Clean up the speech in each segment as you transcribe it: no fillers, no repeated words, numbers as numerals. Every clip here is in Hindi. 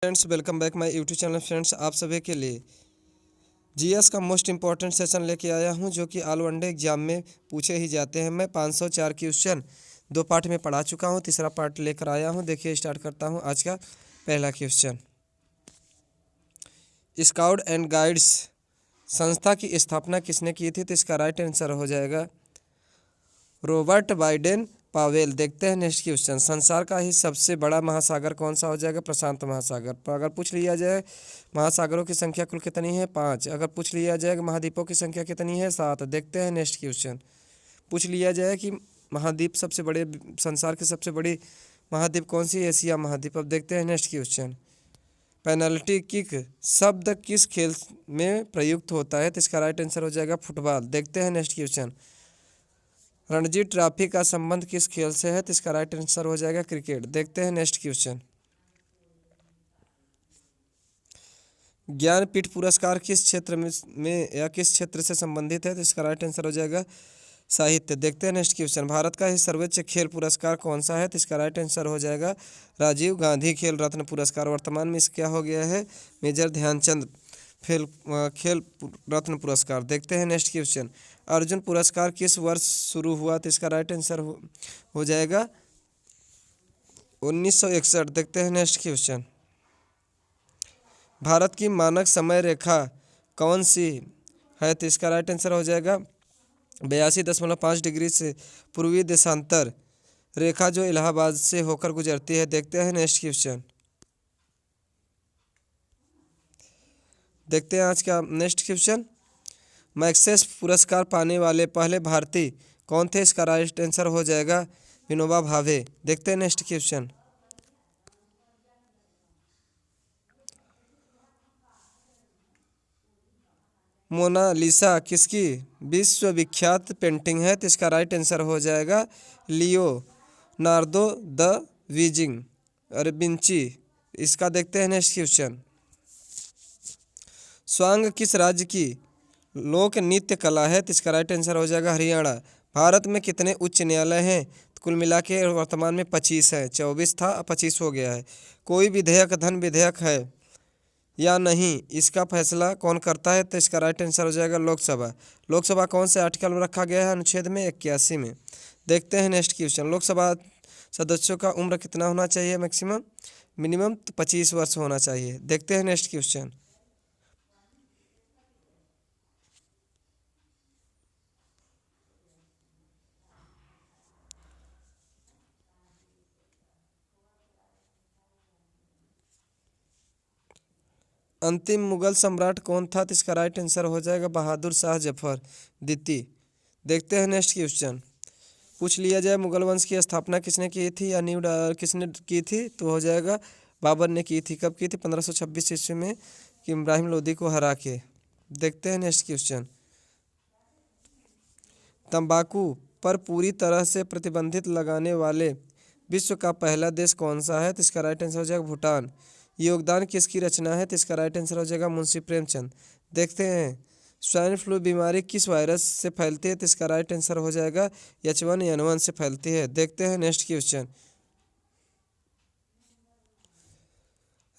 Friends, welcome back my YouTube channel. Friends, आप सभी के लिए जीएस का मोस्ट इंपॉर्टेंट सेशन लेके आया हूं, जो कि ऑल वनडे एग्जाम में पूछे ही जाते हैं। मैं 504 क्वेश्चन 2 पार्ट में पढ़ा चुका हूं, तीसरा पार्ट लेकर आया हूं। देखिए, स्टार्ट करता हूं आज का पहला क्वेश्चन। स्काउट एंड गाइड्स संस्था की स्थापना किसने की थी? तो इसका राइट आंसर हो जाएगा रॉबर्ट बाइडेन पावेल। देखते हैं नेक्स्ट क्वेश्चन। संसार का ही सबसे बड़ा महासागर कौन सा हो जाएगा? प्रशांत महासागर। पर अगर पूछ लिया जाए महासागरों की संख्या कुल कितनी है? 5। अगर पूछ लिया जाए महाद्वीपों की संख्या कितनी है? 7। देखते हैं नेक्स्ट क्वेश्चन। पूछ लिया जाए कि महाद्वीप सबसे बड़े संसार की सबसे बड़ी महाद्वीप कौन सी? एशिया महाद्वीप। अब देखते हैं नेक्स्ट क्वेश्चन। पेनल्टी किक शब्द किस खेल में प्रयुक्त होता है? तो इसका राइट आंसर हो जाएगा फुटबॉल। देखते हैं नेक्स्ट क्वेश्चन। रणजी ट्रॉफी का संबंध किस खेल से है? तो इसका राइट आंसर हो जाएगा क्रिकेट। देखते हैं नेक्स्ट क्वेश्चन। ज्ञानपीठ पुरस्कार किस क्षेत्र में या किस क्षेत्र से संबंधित है? तो इसका राइट आंसर हो जाएगा साहित्य। देखते हैं नेक्स्ट क्वेश्चन। भारत का ही सर्वोच्च खेल पुरस्कार कौन सा है? तो इसका राइट आंसर हो जाएगा राजीव गांधी खेल रत्न पुरस्कार। वर्तमान में इसका क्या हो गया है? मेजर ध्यानचंद खेल रत्न पुरस्कार। देखते हैं नेक्स्ट क्वेश्चन। अर्जुन पुरस्कार किस वर्ष शुरू हुआ? तो इसका राइट आंसर हो जाएगा 1961। देखते हैं नेक्स्ट क्वेश्चन। भारत की मानक समय रेखा कौन सी है? तो इसका राइट आंसर हो जाएगा 82.5 डिग्री से पूर्वी देशांतर रेखा, जो इलाहाबाद से होकर गुजरती है। देखते हैं नेक्स्ट क्वेश्चन। देखते हैं आज का नेक्स्ट क्वेश्चन। मैक्सेस पुरस्कार पाने वाले पहले भारतीय कौन थे? इसका राइट आंसर हो जाएगा विनोबा भावे। देखते हैं नेक्स्ट क्वेश्चन। मोनालिसा किसकी विश्वविख्यात पेंटिंग है? तो इसका राइट आंसर हो जाएगा लियोनार्दो द विंची और विंची। इसका देखते हैं नेक्स्ट क्वेश्चन। स्वांग किस राज्य की लोक नृत्य कला है? तो इसका राइट आंसर हो जाएगा हरियाणा। भारत में कितने उच्च न्यायालय हैं? तो कुल मिला के वर्तमान में 25 है। 24 था, 25 हो गया है। कोई विधेयक धन विधेयक है या नहीं, इसका फैसला कौन करता है? तो इसका राइट आंसर हो जाएगा लोकसभा। लोकसभा कौन से आर्टिकल में रखा गया है? अनुच्छेद में 81 में। देखते हैं नेक्स्ट क्वेश्चन। लोकसभा सदस्यों का उम्र कितना होना चाहिए? मैक्सिमम मिनिमम 25 वर्ष होना चाहिए। देखते हैं नेक्स्ट क्वेश्चन। अंतिम मुगल सम्राट कौन था? तो इसका राइट आंसर हो जाएगा बहादुर शाह जफर द्वितीय। देखते हैं नेक्स्ट क्वेश्चन। पूछ लिया जाए मुगल वंश की स्थापना किसने की थी या नींव किसने की थी? तो हो जाएगा बाबर ने की थी। कब की थी? 1526 ईस्वी में, कि इब्राहिम लोदी को हरा के। देखते हैं नेक्स्ट क्वेश्चन। तंबाकू पर पूरी तरह से प्रतिबंधित लगाने वाले विश्व का पहला देश कौन सा है? तो इसका राइट आंसर हो जाएगा भूटान। योगदान किसकी रचना है? तो इसका राइट आंसर हो जाएगा मुंशी प्रेमचंद। देखते हैं स्वाइन फ्लू बीमारी किस वायरस से फैलती है? तो इसका राइट आंसर हो जाएगा H1N1 से फैलती है। देखते हैं नेक्स्ट क्वेश्चन।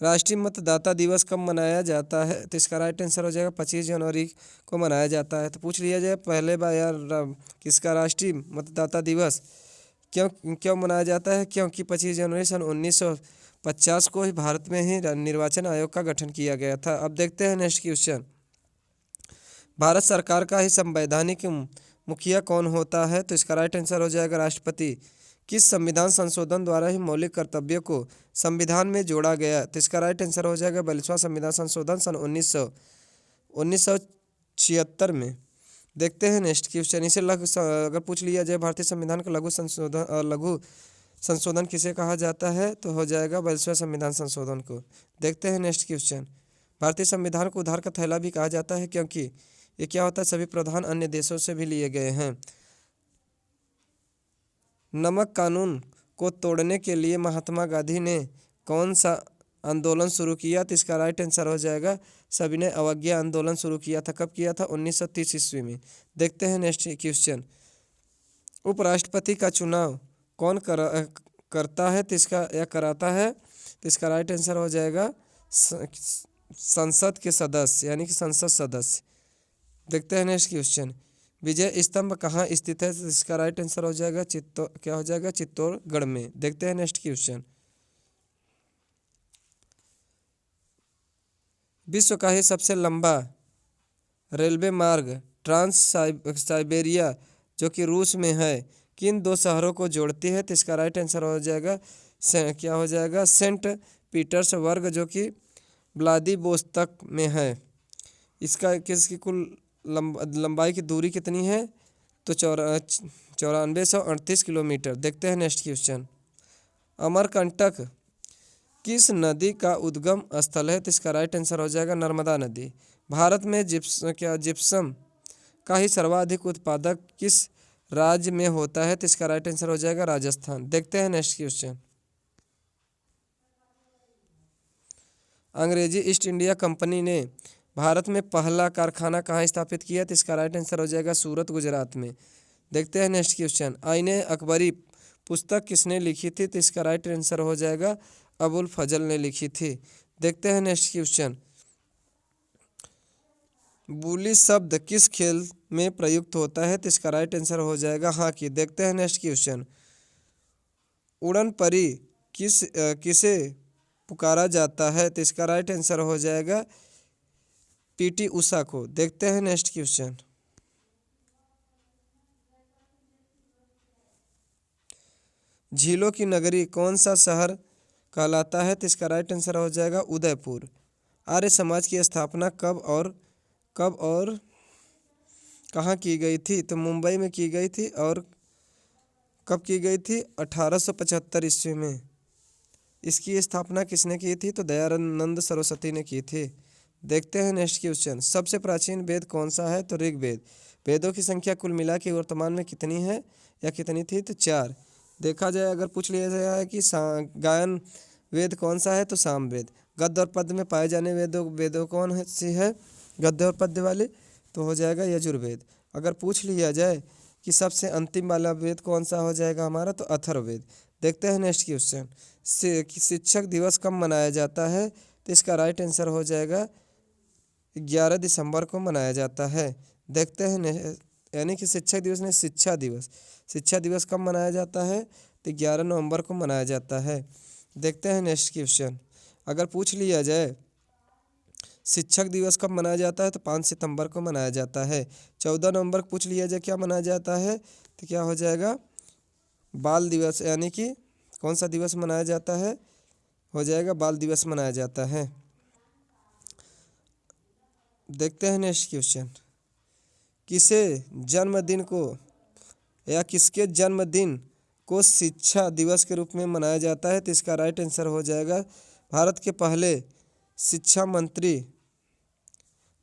राष्ट्रीय मतदाता दिवस कब मनाया जाता है? तो इसका राइट आंसर हो जाएगा 25 जनवरी को मनाया जाता है। तो पूछ लिया जाए पहले बार यार किसका राष्ट्रीय मतदाता दिवस क्यों क्यों मनाया जाता है? क्योंकि 25 जनवरी सन 1950 को ही भारत में ही निर्वाचन आयोग का गठन किया गया था। अब देखते हैं नेक्स्ट क्वेश्चन। भारत सरकार का ही संवैधानिक मुखिया कौन होता है? तो इसका राइट आंसर हो जाएगा राष्ट्रपति। किस संविधान संशोधन द्वारा ही मौलिक कर्तव्यों को संविधान में जोड़ा गया? तो इसका राइट आंसर हो जाएगा 42वां संविधान संशोधन सन 1976 में। देखते हैं नेक्स्ट क्वेश्चन। इसे अगर पूछ लिया जाए भारतीय संविधान का लघु संशोधन किसे कहा जाता है? तो हो जाएगा 42वां संविधान संशोधन को। देखते हैं नेक्स्ट क्वेश्चन। भारतीय संविधान को उधार का थैला भी कहा जाता है, क्योंकि ये क्या होता है? सभी प्रावधान अन्य देशों से भी लिए गए हैं। नमक कानून को तोड़ने के लिए महात्मा गांधी ने कौन सा आंदोलन शुरू किया? तो इसका राइट आंसर हो जाएगा सविनय अवज्ञा आंदोलन शुरू किया था। कब किया था? 1930 ईस्वी में। देखते हैं नेक्स्ट क्वेश्चन। उपराष्ट्रपति का चुनाव कौन करता है? तो इसका या कराता है? तो इसका राइट आंसर हो जाएगा संसद के सदस्य यानी कि संसद सदस्य। देखते हैं नेक्स्ट क्वेश्चन, विजय स्तंभ कहाँ स्थित है? तो इसका राइट आंसर हो जाएगा क्या हो जाएगा? चित्तौड़गढ़ में। देखते हैं नेक्स्ट क्वेश्चन, विश्व का ही सबसे लंबा रेलवे मार्ग ट्रांस साइबेरिया जो कि रूस में है, किन दो शहरों को जोड़ती है? तो इसका राइट आंसर हो जाएगा क्या हो जाएगा? सेंट पीटर्सबर्ग जो कि व्लादिवोस्तोक में है। इसका किसकी कुल लंबाई की दूरी कितनी है? तो 9438 किलोमीटर। देखते हैं नेक्स्ट क्वेश्चन, अमरकंटक किस नदी का उद्गम स्थल है? तो इसका राइट आंसर हो जाएगा नर्मदा नदी। भारत में जिप्सम का ही सर्वाधिक उत्पादक किस राज्य में होता है? तो इसका राइट आंसर हो जाएगा राजस्थान। देखते हैं नेक्स्ट क्वेश्चन, अंग्रेजी ईस्ट इंडिया कंपनी ने भारत में पहला कारखाना कहाँ स्थापित किया? तो इसका राइट आंसर हो जाएगा सूरत, गुजरात में। देखते हैं नेक्स्ट क्वेश्चन, आईने अकबरी पुस्तक किसने लिखी थी? तो इसका राइट आंसर हो जाएगा अबुल फजल ने लिखी थी। देखते हैं नेक्स्ट क्वेश्चन, बूली शब्द किस खेल में प्रयुक्त होता है? तो इसका राइट आंसर हो जाएगा हॉकी। देखते हैं नेक्स्ट क्वेश्चन, उड़न परी किसे पुकारा जाता है? तो इसका राइट आंसर हो जाएगा पीटी उषा को। देखते हैं नेक्स्ट क्वेश्चन, झीलों की नगरी कौन सा शहर कहलाता है? तो इसका राइट आंसर हो जाएगा उदयपुर। आर्य समाज की स्थापना कब और कहाँ की गई थी? तो मुंबई में की गई थी। और कब की गई थी? 1875 ईस्वी में। इसकी स्थापना किसने की थी? तो दयानंद सरस्वती ने की थी। देखते हैं नेक्स्ट क्वेश्चन, सबसे प्राचीन वेद कौन सा है? तो ऋग्वेद। वेदों की संख्या कुल मिला के वर्तमान में कितनी है या कितनी थी? तो 4। देखा जाए अगर पूछ लिया जाए कि गायन वेद कौन सा है? तो सामवेद। गद्य और पद्य में पाए जाने वेदों कौन सी है? गद्य और पद्य वाले, तो हो जाएगा यजुर्वेद। अगर पूछ लिया जाए कि सबसे अंतिम वाला वेद कौन सा हो जाएगा हमारा? तो अथर्ववेद। देखते हैं नेक्स्ट क्वेश्चन, शिक्षक दिवस कब मनाया जाता है? तो इसका राइट आंसर हो जाएगा 11 दिसंबर को मनाया जाता है। देखते हैं यानी कि शिक्षक दिवस नहीं, शिक्षा दिवस कब मनाया जाता है? तो 11 नवंबर को मनाया जाता है। देखते हैं नेक्स्ट क्वेश्चन, अगर पूछ लिया जाए शिक्षक दिवस कब मनाया जाता है? तो 5 सितंबर को मनाया जाता है। 14 नवंबर को पूछ लिया जाए क्या मनाया जाता है? तो क्या हो जाएगा? बाल दिवस, यानी कि कौन सा दिवस मनाया जाता है? हो जाएगा बाल दिवस मनाया जाता है। देखते हैं नेक्स्ट क्वेश्चन, किसके जन्मदिन को शिक्षा दिवस के रूप में मनाया जाता है? तो इसका राइट आंसर हो जाएगा भारत के पहले शिक्षा मंत्री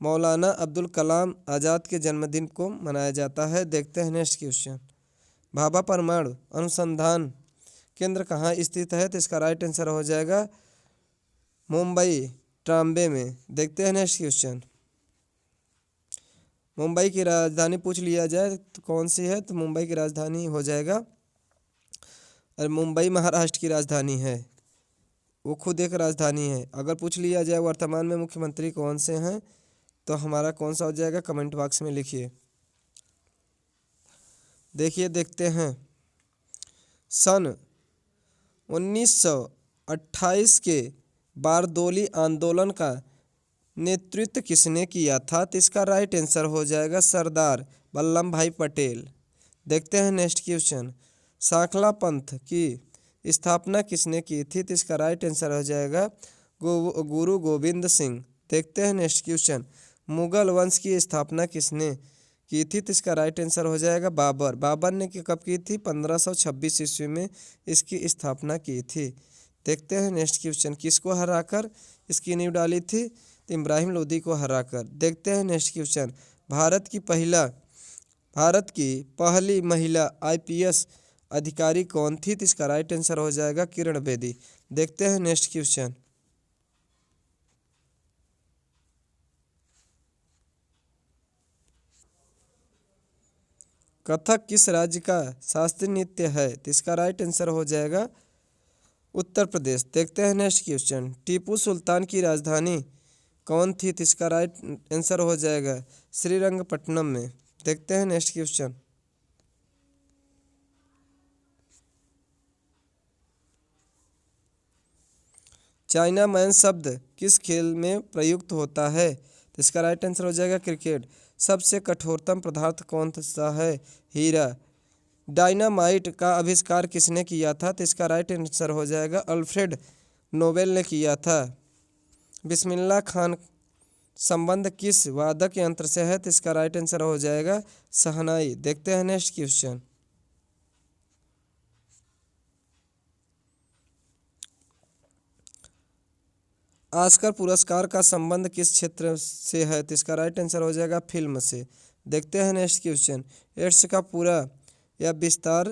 मौलाना अब्दुल कलाम आज़ाद के जन्मदिन को मनाया जाता है। देखते हैं नेक्स्ट क्वेश्चन, भाभा परमाणु अनुसंधान केंद्र कहाँ स्थित है? तो इसका राइट आंसर हो जाएगा मुंबई ट्राम्बे में। देखते हैं नेक्स्ट क्वेश्चन, मुंबई की राजधानी पूछ लिया जाए तो कौन सी है? तो मुंबई की राजधानी हो जाएगा, और मुंबई महाराष्ट्र की राजधानी है, वो खुद एक राजधानी है। अगर पूछ लिया जाए वर्तमान में मुख्यमंत्री कौन से हैं, तो हमारा कौन सा हो जाएगा? कमेंट बॉक्स में लिखिए। देखिए देखते हैं, सन 1928 के बारदोली आंदोलन का नेतृत्व किसने किया था? तो इसका राइट आंसर हो जाएगा सरदार वल्लभ भाई पटेल। देखते हैं नेक्स्ट क्वेश्चन, सांखला पंथ की स्थापना किसने की थी? तो इसका राइट आंसर हो जाएगा गुरु गोविंद सिंह। देखते हैं नेक्स्ट क्वेश्चन, मुगल वंश की स्थापना किसने की थी? तो इसका राइट आंसर हो जाएगा बाबर ने कब की थी? 1526 ईस्वी में इसकी स्थापना की थी। देखते हैं नेक्स्ट क्वेश्चन, किसको हराकर इसकी नींव डाली थी? तो इब्राहिम लोदी को हराकर। देखते हैं नेक्स्ट क्वेश्चन, भारत की पहली महिला IPS अधिकारी कौन थी? तो इसका राइट आंसर हो जाएगा किरण बेदी। देखते हैं नेक्स्ट क्वेश्चन, कथक किस राज्य का शास्त्रीय नृत्य है? तो इसका राइट आंसर हो जाएगा उत्तर प्रदेश। देखते हैं नेक्स्ट क्वेश्चन। टीपू सुल्तान की राजधानी कौन थी? तो इसका राइट आंसर हो जाएगा श्रीरंगपट्टनम में। देखते हैं नेक्स्ट क्वेश्चन। चाइना मैन शब्द किस खेल में प्रयुक्त होता है? तो इसका राइट आंसर हो जाएगा क्रिकेट। सबसे कठोरतम पदार्थ कौन सा है? हीरा। डायनामाइट का आविष्कार किसने किया था? तो इसका राइट आंसर हो जाएगा अल्फ्रेड नोबेल ने किया था। बिस्मिल्लाह खान संबंध किस वादक यंत्र से है? तो इसका राइट आंसर हो जाएगा शहनाई। देखते हैं नेक्स्ट क्वेश्चन। ऑस्कर पुरस्कार का संबंध किस क्षेत्र से है? तो इसका राइट आंसर हो जाएगा फिल्म से। देखते हैं नेक्स्ट क्वेश्चन। एड्स का पूरा या विस्तार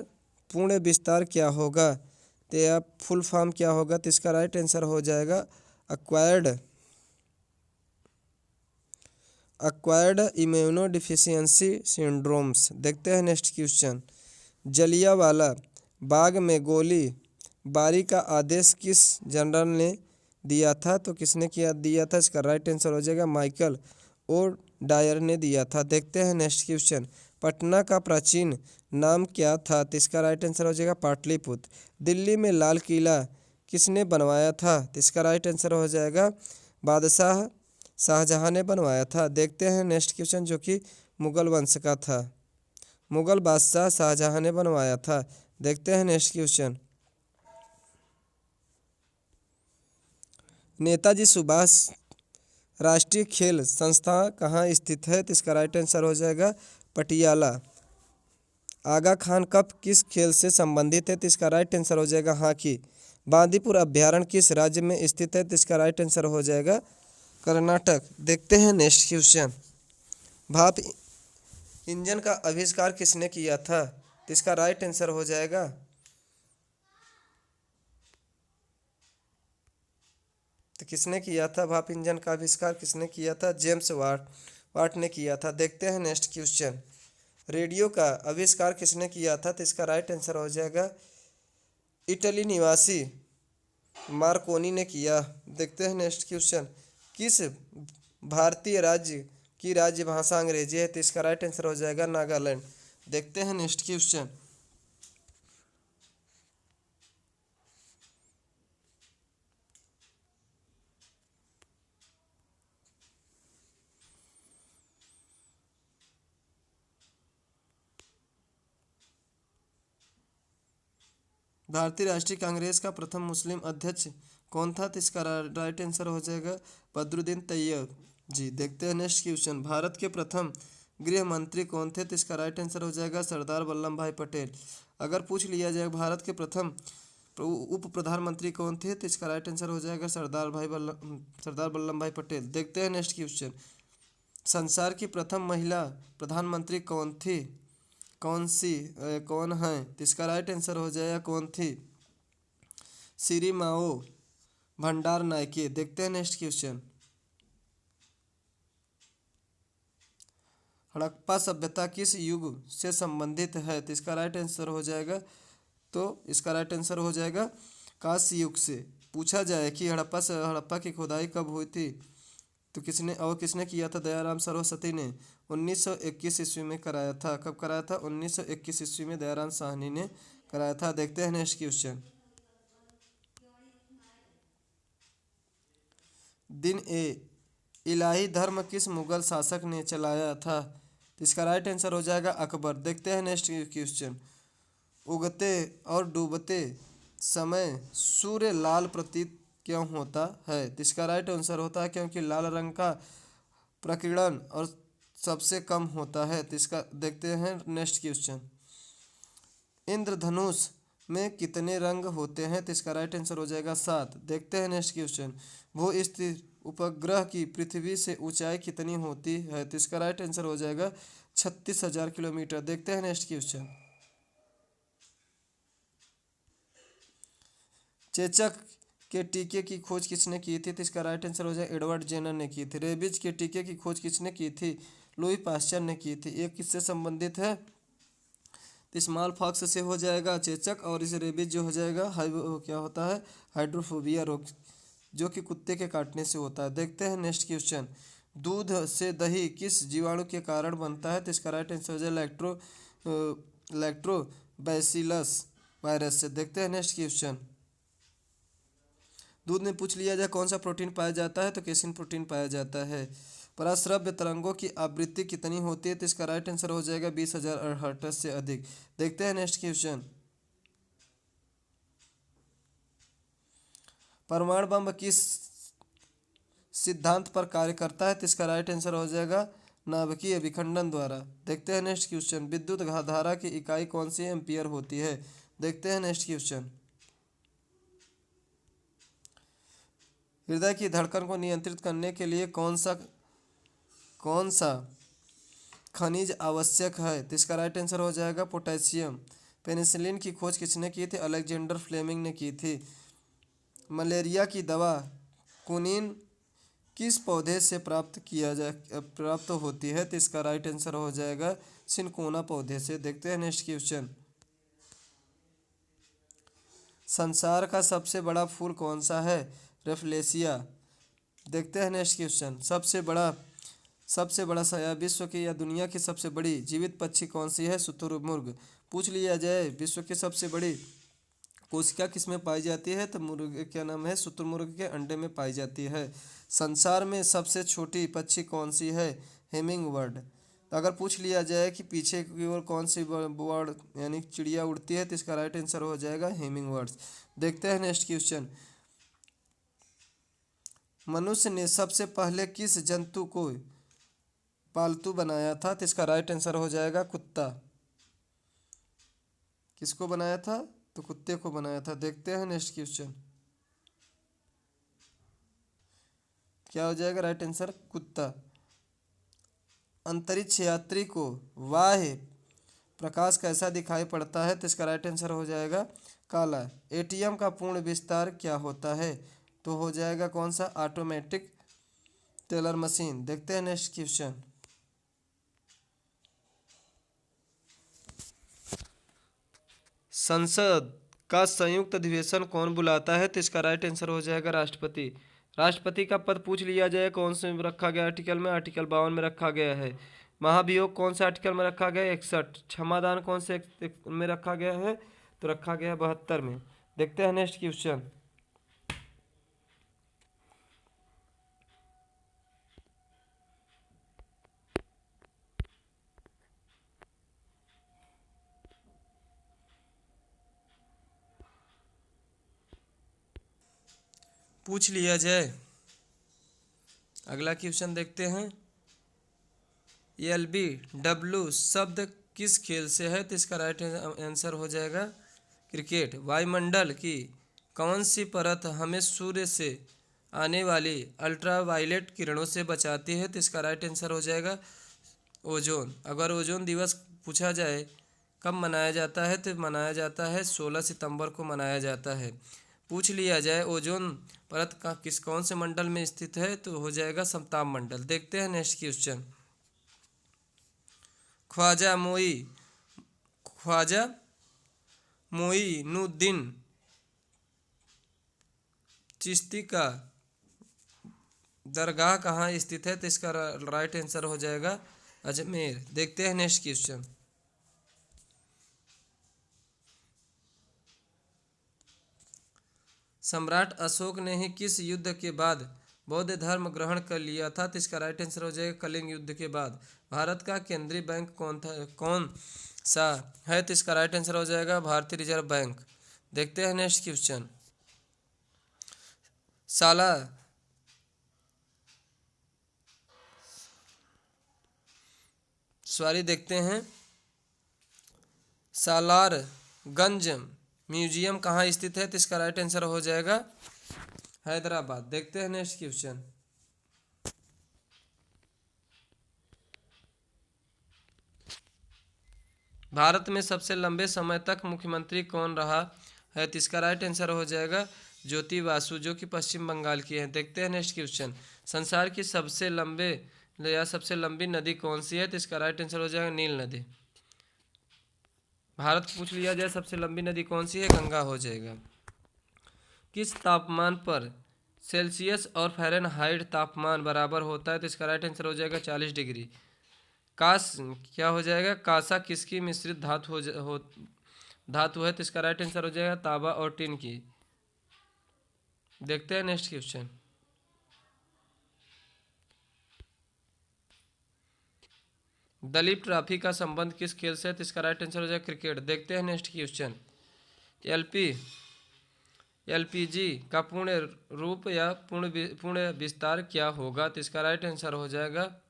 पूर्ण विस्तार क्या होगा? तो या फुल फॉर्म क्या होगा? तो इसका राइट आंसर हो जाएगा अक्वायर्ड इम्यूनोडिफिशियंसी सिंड्रोम्स। देखते हैं नेक्स्ट क्वेश्चन। जलियांवाला बाग में गोली बारी का आदेश किस जनरल ने दिया था? तो किसने दिया था? इसका राइट आंसर हो जाएगा माइकल ओ डायर ने दिया था। देखते हैं नेक्स्ट क्वेश्चन। पटना का प्राचीन नाम क्या था? तो इसका राइट आंसर हो जाएगा पाटलिपुत्र। दिल्ली में लाल किला किसने बनवाया था? तो इसका राइट आंसर हो जाएगा बादशाह शाहजहां ने बनवाया था। देखते हैं नेक्स्ट क्वेश्चन जो कि मुगल वंश का था। मुगल बादशाह शाहजहां ने बनवाया था। देखते हैं नेक्स्ट क्वेश्चन। नेताजी सुभाष राष्ट्रीय खेल संस्था कहाँ स्थित है? तो इसका राइट आंसर हो जाएगा पटियाला। आगा खान कप किस खेल से संबंधित है? तो इसका राइट आंसर हो जाएगा हॉकी। बांदीपुर अभ्यारण्य किस राज्य में स्थित है? तो इसका राइट आंसर हो जाएगा कर्नाटक। देखते हैं नेक्स्ट क्वेश्चन। भाप इंजन का आविष्कार किसने किया था? तो इसका राइट आंसर हो जाएगा तो किसने किया था? भाप इंजन का आविष्कार किसने किया था? जेम्स वाट ने किया था। देखते हैं नेक्स्ट क्वेश्चन। रेडियो का आविष्कार किसने किया था? तो इसका राइट आंसर हो जाएगा इटली निवासी मार्कोनी ने किया। देखते हैं नेक्स्ट क्वेश्चन। किस भारतीय राज्य की राज्य भाषा अंग्रेजी है? तो इसका राइट आंसर हो जाएगा नागालैंड। देखते हैं नेक्स्ट क्वेश्चन। भारतीय राष्ट्रीय कांग्रेस का प्रथम मुस्लिम अध्यक्ष कौन था? तो इसका राइट आंसर हो जाएगा बदरुद्दीन तैयब जी। देखते हैं नेक्स्ट क्वेश्चन। भारत के प्रथम गृह मंत्री कौन थे? तो इसका राइट आंसर हो जाएगा सरदार वल्लभ भाई पटेल। अगर पूछ लिया जाए भारत के प्रथम उप प्रधानमंत्री कौन थे? तो इसका राइट आंसर हो जाएगा सरदार वल्लभ भाई पटेल। देखते हैं नेक्स्ट क्वेश्चन। संसार की प्रथम महिला प्रधानमंत्री कौन थी? कौन है? तो इसका राइट आंसर हो जाएगा कौन थी? श्री माओ भंडार नायके। देखते हैं नेक्स्ट क्वेश्चन। हड़प्पा सभ्यता किस युग से संबंधित है? तो इसका राइट आंसर हो जाएगा कांस्य युग से। पूछा जाए कि हड़प्पा की खुदाई कब हुई थी? तो किसने किया था? दयाराम सरस्वती ने 1921 ईस्वी में कराया था। कब कराया था? 1921 ईस्वी में दयाराम साहनी ने कराया था। देखते हैं नेक्स्ट क्वेश्चन। दिन ए इलाही धर्म किस मुगल शासक ने चलाया था? तो इसका राइट आंसर हो जाएगा अकबर। देखते हैं नेक्स्ट क्वेश्चन। उगते और डूबते समय सूर्य लाल प्रतीत क्यों होता है? तो इसका राइट आंसर होता है क्योंकि लाल रंग का प्रकीर्णन और सबसे कम होता है। तो इसका देखते हैं नेक्स्ट क्वेश्चन। इंद्रधनुष में कितने रंग होते हैं? तो इसका राइट आंसर हो जाएगा 7। देखते हैं नेक्स्ट क्वेश्चन। भू स्थिर उपग्रह की पृथ्वी से ऊंचाई कितनी होती है? तो इसका राइट आंसर हो जाएगा 36,000 किलोमीटर। देखते हैं नेक्स्ट क्वेश्चन। चेचक के टीके की खोज किसने की थी? तो इसका राइट आंसर हो जाएगा एडवर्ड जेनर ने की थी। रेबीज के टीके की खोज किसने की थी? लुई पास्चर ने की थी। ये किससे संबंधित है? तो स्मॉल पॉक्स से हो जाएगा चेचक, और इस रेबीज जो हो जाएगा क्या होता है हाइड्रोफोबिया रोग, जो कि कुत्ते के काटने से होता है। देखते हैं नेक्स्ट क्वेश्चन, दूध से दही किस जीवाणु के कारण बनता है? तो इसका राइट आंसर हो जाए लैक्टोबैसिलस वायरस से। देखते हैं नेक्स्ट क्वेश्चन, दूध में पूछ लिया जाए कौन सा प्रोटीन पाया जाता है? तो केसिन प्रोटीन पाया जाता है। पराश्रव्य तरंगों की आवृत्ति कितनी होती है? तो इसका राइट आंसर हो जाएगा 20,000 हर्ट्ज से अधिक। देखते हैं नेक्स्ट क्वेश्चन, परमाणु बम किस सिद्धांत पर कार्य करता है? तो इसका राइट आंसर हो जाएगा नाभिकीय विखंडन द्वारा। देखते हैं नेक्स्ट क्वेश्चन, विद्युत धारा की इकाई कौन सी एम्पियर होती है? देखते हैं नेक्स्ट क्वेश्चन, हृदय की धड़कन को नियंत्रित करने के लिए कौन सा खनिज आवश्यक है? तो इसका राइट आंसर हो जाएगा पोटेशियम। पेनिसिलिन की खोज किसने की थी? अलेक्जेंडर फ्लेमिंग ने की थी। मलेरिया की दवा कुनिन किस पौधे से प्राप्त होती है? तो इसका राइट आंसर हो जाएगा सिनकोना पौधे से। देखते हैं नेक्स्ट क्वेश्चन, संसार का सबसे बड़ा फूल कौन सा है? रेफलेशिया। देखते हैं नेक्स्ट क्वेश्चन, सबसे बड़ा या विश्व की या दुनिया की सबसे बड़ी जीवित पक्षी कौन सी है? शुतुरमुर्ग। पूछ लिया जाए विश्व की सबसे बड़ी कोशिका किस में पाई जाती है? तो मुर्ग क्या नाम है शुतुरमुर्ग के अंडे में पाई जाती है। संसार में सबसे छोटी पक्षी कौन सी है? Hummingbird. तो अगर पूछ लिया जाए कि पीछे की ओर कौन सी बर्ड यानी चिड़िया उड़ती है? तो इसका राइट आंसर हो जाएगा हेमिंग बर्ड्स। देखते हैं नेक्स्ट क्वेश्चन, मनुष्य ने सबसे पहले किस जंतु को पालतू बनाया था? तो इसका राइट आंसर हो जाएगा कुत्ता। किसको बनाया था? तो कुत्ते को बनाया था। देखते हैं नेक्स्ट क्वेश्चन, क्या हो जाएगा राइट आंसर? कुत्ता। अंतरिक्ष यात्री को बाह्य प्रकाश कैसा दिखाई पड़ता है? तो इसका राइट आंसर हो जाएगा काला। एटीएम का पूर्ण विस्तार क्या होता है? तो हो जाएगा कौन सा? Automatic teller machine. देखते हैं नेक्स्ट क्वेश्चन, संसद का संयुक्त अधिवेशन कौन बुलाता है? तो इसका राइट आंसर हो जाएगा राष्ट्रपति। राष्ट्रपति का पद पूछ लिया जाए कौन से में रखा गया आर्टिकल में? आर्टिकल 52 में रखा गया है। महाभियोग कौन से आर्टिकल में रखा गया है? 61। क्षमादान कौन से में रखा गया है? तो रखा गया 72 में। देखते हैं नेक्स्ट क्वेश्चन, पूछ लिया जाए अगला क्वेश्चन देखते हैं, LBW शब्द किस खेल से है? तो इसका राइट आंसर हो जाएगा क्रिकेट। वायुमंडल की कौन सी परत हमें सूर्य से आने वाली अल्ट्रावायलेट किरणों से बचाती है? तो इसका राइट आंसर हो जाएगा ओजोन। अगर ओजोन दिवस पूछा जाए कब मनाया जाता है? तो मनाया जाता है 16 सितंबर को मनाया जाता है। पूछ लिया जाए ओजोन परत का कौन से मंडल में स्थित है? तो हो जाएगा समताप मंडल। देखते हैं नेक्स्ट क्वेश्चन, ख्वाजा मोइनुद्दीन चिश्ती का दरगाह कहाँ स्थित है? तो इसका राइट आंसर हो जाएगा अजमेर। देखते हैं नेक्स्ट क्वेश्चन, सम्राट अशोक ने ही किस युद्ध के बाद बौद्ध धर्म ग्रहण कर लिया था? तो इसका राइट आंसर हो जाएगा कलिंग युद्ध के बाद। भारत का केंद्रीय बैंक कौन सा है? तो इसका राइट आंसर हो जाएगा भारतीय रिजर्व बैंक। देखते हैं नेक्स्ट क्वेश्चन, देखते हैं सालारगंज म्यूजियम कहाँ स्थित है? तो इसका राइट आंसर हो जाएगा हैदराबाद। देखते हैं नेक्स्ट क्वेश्चन, भारत में सबसे लंबे समय तक मुख्यमंत्री कौन रहा है? तो इसका राइट आंसर हो जाएगा ज्योति बासु, जो कि पश्चिम बंगाल की है। देखते हैं नेक्स्ट क्वेश्चन, संसार की सबसे लंबी नदी कौन सी है? तो इसका राइट आंसर हो जाएगा नील नदी। भारत पूछ लिया जाए सबसे लंबी नदी कौन सी है, गंगा हो जाएगा। किस तापमान पर सेल्सियस और फ़ारेनहाइट तापमान बराबर होता है, तो इसका राइट आंसर हो जाएगा 40 डिग्री। कास क्या हो जाएगा, कांसा किसकी मिश्रित धातु है, तो इसका राइट आंसर हो जाएगा तांबा और टिन की। देखते हैं नेक्स्ट क्वेश्चन। दलीप ट्रॉफी का संबंध किस खेल से है, तो इसका राइट आंसर हो जाएगा क्रिकेट। देखते हैं नेक्स्ट क्वेश्चन। एलपीजी का पूर्ण रूप या पूर्ण विस्तार क्या होगा, तो इसका राइट आंसर हो जाएगा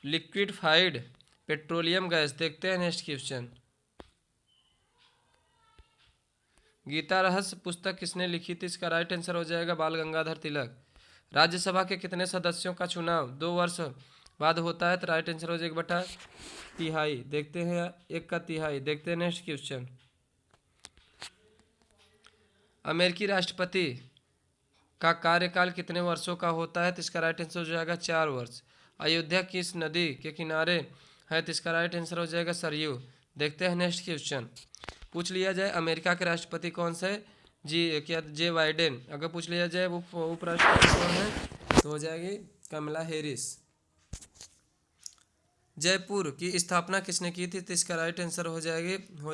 लिक्विडफाइड पेट्रोलियम गैस। देखते हैं नेक्स्ट क्वेश्चन। गीता रहस्य पुस्तक किसने लिखी थी, इसका राइट आंसर हो जाएगा बाल गंगाधर तिलक। राज्यसभा के कितने सदस्यों का चुनाव 2 वर्ष बाद होता है, तो राइट आंसर हो जाएगा बटा तिहाई। देखते हैं 1 का तिहाई। देखते हैं नेक्स्ट क्वेश्चन। अमेरिकी राष्ट्रपति का कार्यकाल कितने वर्षों का होता है, तो इसका राइट आंसर हो जाएगा 4 वर्ष। अयोध्या किस नदी के किनारे है, तो इसका राइट आंसर हो जाएगा सरयू। देखते हैं नेक्स्ट क्वेश्चन। पूछ लिया जाए अमेरिका के राष्ट्रपति कौन से, जे बाइडेन। अगर पूछ लिया जाए वो उपराष्ट्रपति कौन है, तो हो जाएगी कमला हैरिस। जयपुर की स्थापना किसने की थी, तो इसका राइट आंसर हो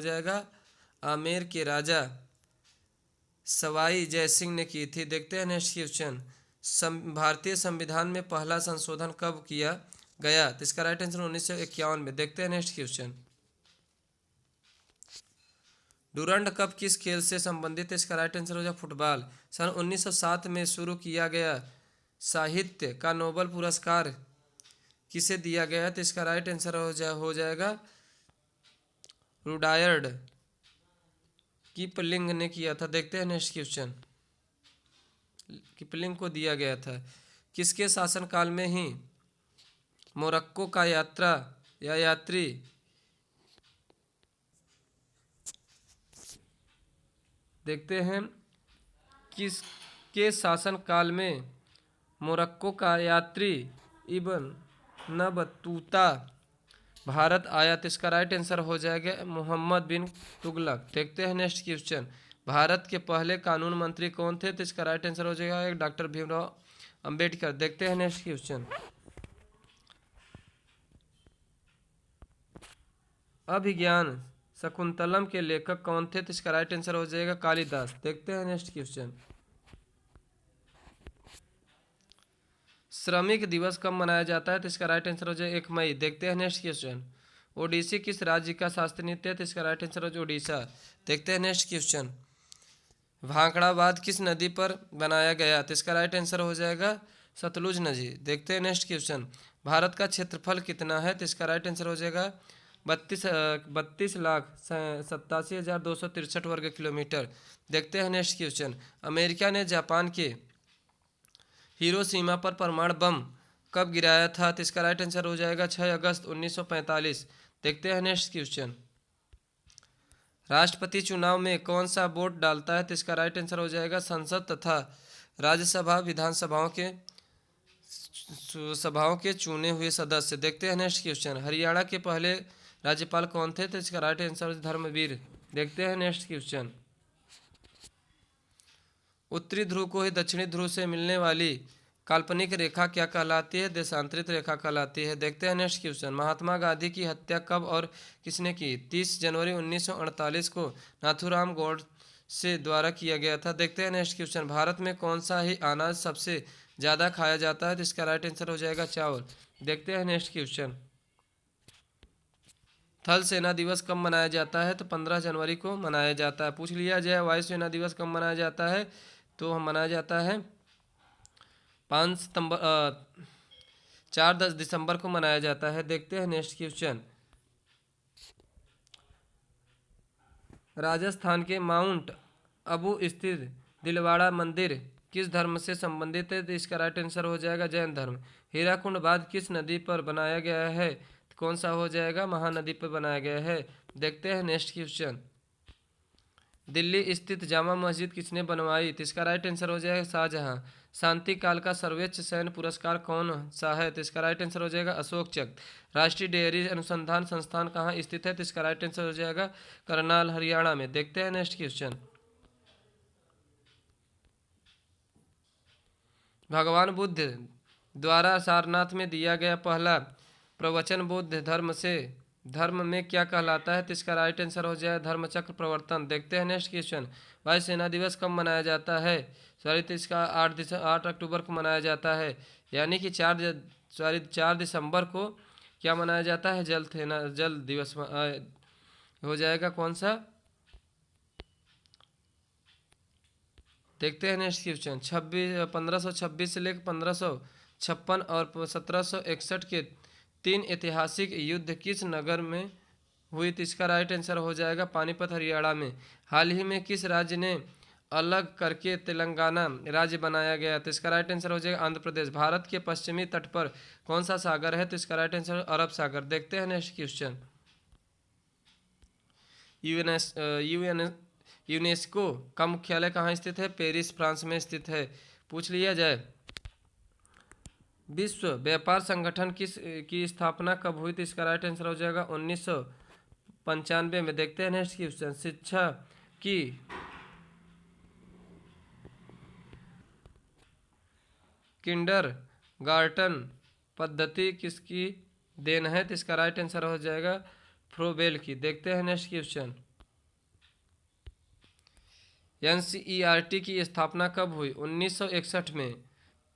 जाएगा आमेर के राजा सवाई जयसिंह ने की थी। देखते हैं नेक्स्ट क्वेश्चन। भारतीय संविधान में पहला संशोधन कब किया गया, तो इसका राइट आंसर 1951 में। देखते हैं नेक्स्ट क्वेश्चन। डूरंड कप किस खेल से संबंधित है, इसका राइट आंसर हो जाएगा फुटबॉल। सन 1907 में शुरू किया गया साहित्य का नोबेल पुरस्कार किसे दिया गया, तो इसका राइट आंसर हो जाएगा रुडायर्ड कीपलिंग ने किया था। देखते हैं नेक्स्ट क्वेश्चन। कीपलिंग को दिया गया था। किसके शासनकाल में ही मोरक्को का यात्री देखते हैं किसके शासनकाल में मोरक्को का यात्री इब्न न बतूता भारत आया, तो इसका राइट आंसर हो जाएगा मोहम्मद बिन तुगलक। देखते हैं नेक्स्ट क्वेश्चन। भारत के पहले कानून मंत्री कौन थे, तो इसका राइट आंसर हो जाएगा डॉक्टर भीमराव अंबेडकर। देखते हैं नेक्स्ट क्वेश्चन। अभिज्ञान शकुंतलम के लेखक कौन थे, तो इसका राइट आंसर हो जाएगा कालिदास। देखते हैं नेक्स्ट क्वेश्चन। श्रमिक दिवस कब मनाया जाता है, तो इसका राइट आंसर हो जाएगा 1 मई। देखते हैं नेक्स्ट क्वेश्चन। ओडिसी किस राज्य का शास्त्रीय नृत्य है, तो इसका राइट आंसर हो जाएगा उड़ीसा। देखते हैं नेक्स्ट क्वेश्चन। भाखड़ा बांध किस नदी पर बनाया गया, तो इसका राइट आंसर हो जाएगा सतलुज नदी। देखते हैं नेक्स्ट क्वेश्चन। भारत का क्षेत्रफल कितना है, तो इसका राइट आंसर हो जाएगा 32,87,263 वर्ग किलोमीटर। देखते हैं नेक्स्ट क्वेश्चन। अमेरिका ने जापान के हिरोशिमा पर परमाणु बम कब गिराया था, तो इसका राइट आंसर हो जाएगा 6 अगस्त 1945। देखते हैं नेक्स्ट क्वेश्चन। राष्ट्रपति चुनाव में कौन सा वोट डालता है, तो इसका राइट आंसर हो जाएगा संसद तथा राज्यसभा सभाओं के चुने हुए सदस्य। देखते हैं नेक्स्ट क्वेश्चन। हरियाणा के पहले राज्यपाल कौन थे, तो इसका राइट आंसर धर्मवीर। देखते हैं नेक्स्ट क्वेश्चन। उत्तरी ध्रुव को ही दक्षिणी ध्रुव से मिलने वाली काल्पनिक रेखा क्या कहलाती है, देशांतरित रेखा कहलाती है। देखते हैं नेक्स्ट क्वेश्चन। महात्मा गांधी की हत्या कब और किसने की, 30 जनवरी 1948 को नाथूराम गोडसे द्वारा किया गया था। देखते हैं नेक्स्ट क्वेश्चन। भारत में कौन सा ही अनाज सबसे ज़्यादा खाया जाता है, तो इसका राइट आंसर हो जाएगा चावल। देखते हैं नेक्स्ट क्वेश्चन। थल सेना दिवस कब मनाया जाता है, तो 15 जनवरी को मनाया जाता है। पूछ लिया जाए वायुसेना दिवस कब मनाया जाता है, तो मनाया जाता है 4 दिसंबर को मनाया जाता है। देखते हैं नेक्स्ट क्वेश्चन। राजस्थान के माउंट अबू स्थित दिलवाड़ा मंदिर किस धर्म से संबंधित है, तो इसका राइट आंसर हो जाएगा जैन धर्म। हीराकुंड बांध किस नदी पर बनाया गया है, तो कौन सा हो जाएगा, महानदी पर बनाया गया है। देखते हैं नेक्स्ट क्वेश्चन। दिल्ली स्थित जामा मस्जिद किसने बनवाई? तो इसका राइट आंसर हो जाएगा शाहजहां। शांति काल का सर्वोच्च सैन्य पुरस्कार कौन सा है? तो इसका राइट आंसर हो जाएगा अशोक चक्र। राष्ट्रीय डेयरी अनुसंधान संस्थान कहाँ स्थित है? तो इसका राइट आंसर हो जाएगा करनाल हरियाणा में। देखते हैं नेक्स्ट क्वेश्चन। भगवान बुद्ध द्वारा सारनाथ में दिया गया पहला प्रवचन बौद्ध धर्म में क्या कहलाता है? तो इसका राइट आंसर हो जाएगा धर्मचक्र प्रवर्तन। देखते हैं नेक्स्ट क्वेश्चन। वायुसेना दिवस कब मनाया जाता है? सॉरी, तो इसका 8 अक्टूबर को मनाया जाता है, यानी कि 4 दिसंबर को क्या मनाया जाता है? जल दिवस हो जाएगा कौन सा? देखते हैं नेक्स्ट क्वेश्चन। 1526 से लेकर 1556 और 1761 के 3 ऐतिहासिक युद्ध किस नगर में हुई? तो इसका राइट आंसर हो जाएगा पानीपत हरियाणा में। हाल ही में किस राज्य ने अलग करके तेलंगाना राज्य बनाया गया? तो इसका राइट आंसर हो जाएगा आंध्र प्रदेश। भारत के पश्चिमी तट पर कौन सा सागर है? तो इसका राइट आंसर अरब सागर। देखते हैं नेक्स्ट क्वेश्चन। यूनेस्को का मुख्यालय कहाँ स्थित है? पेरिस फ्रांस में स्थित है। पूछ लिया जाए विश्व व्यापार संगठन की स्थापना कब हुई? तो इसका राइट आंसर हो जाएगा 1995 में। देखते हैं नेक्स्ट क्वेश्चन। शिक्षा की किंडर गार्टन पद्धति किसकी देन है? तो इसका राइट आंसर हो जाएगा फ्रोबेल की। देखते हैं नेक्स्ट क्वेश्चन। एनसीईआरटी की स्थापना कब हुई? 1961 में।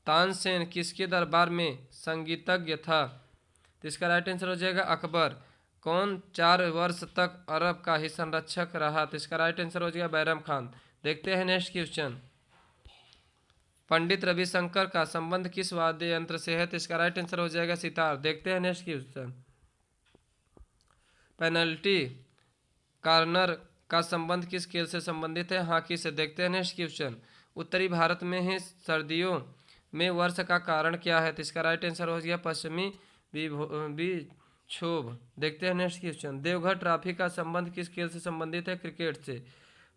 तानसेन किसके दरबार में संगीतज्ञ था? तो इसका राइट आंसर हो जाएगा अकबर। कौन 4 वर्ष तक अरब का ही संरक्षक रहा? तो इसका राइट आंसर हो जाएगा बैरम खान। देखते हैं नेक्स्ट क्वेश्चन। पंडित रविशंकर का संबंध किस वाद्य यंत्र से है? तो इसका राइट आंसर हो जाएगा सितार। देखते हैं नेक्स्ट क्वेश्चन। पेनल्टी कार्नर का संबंध किस खेल से संबंधित है? हॉकी से। देखते हैं नेक्स्ट क्वेश्चन। उत्तरी भारत में ही सर्दियों में वर्षा का कारण क्या है? तो इसका राइट आंसर हो गया पश्चिमी विक्षोभ। देखते हैं नेक्स्ट क्वेश्चन। देवघर ट्रॉफी का संबंध किस खेल से संबंधित है? क्रिकेट से।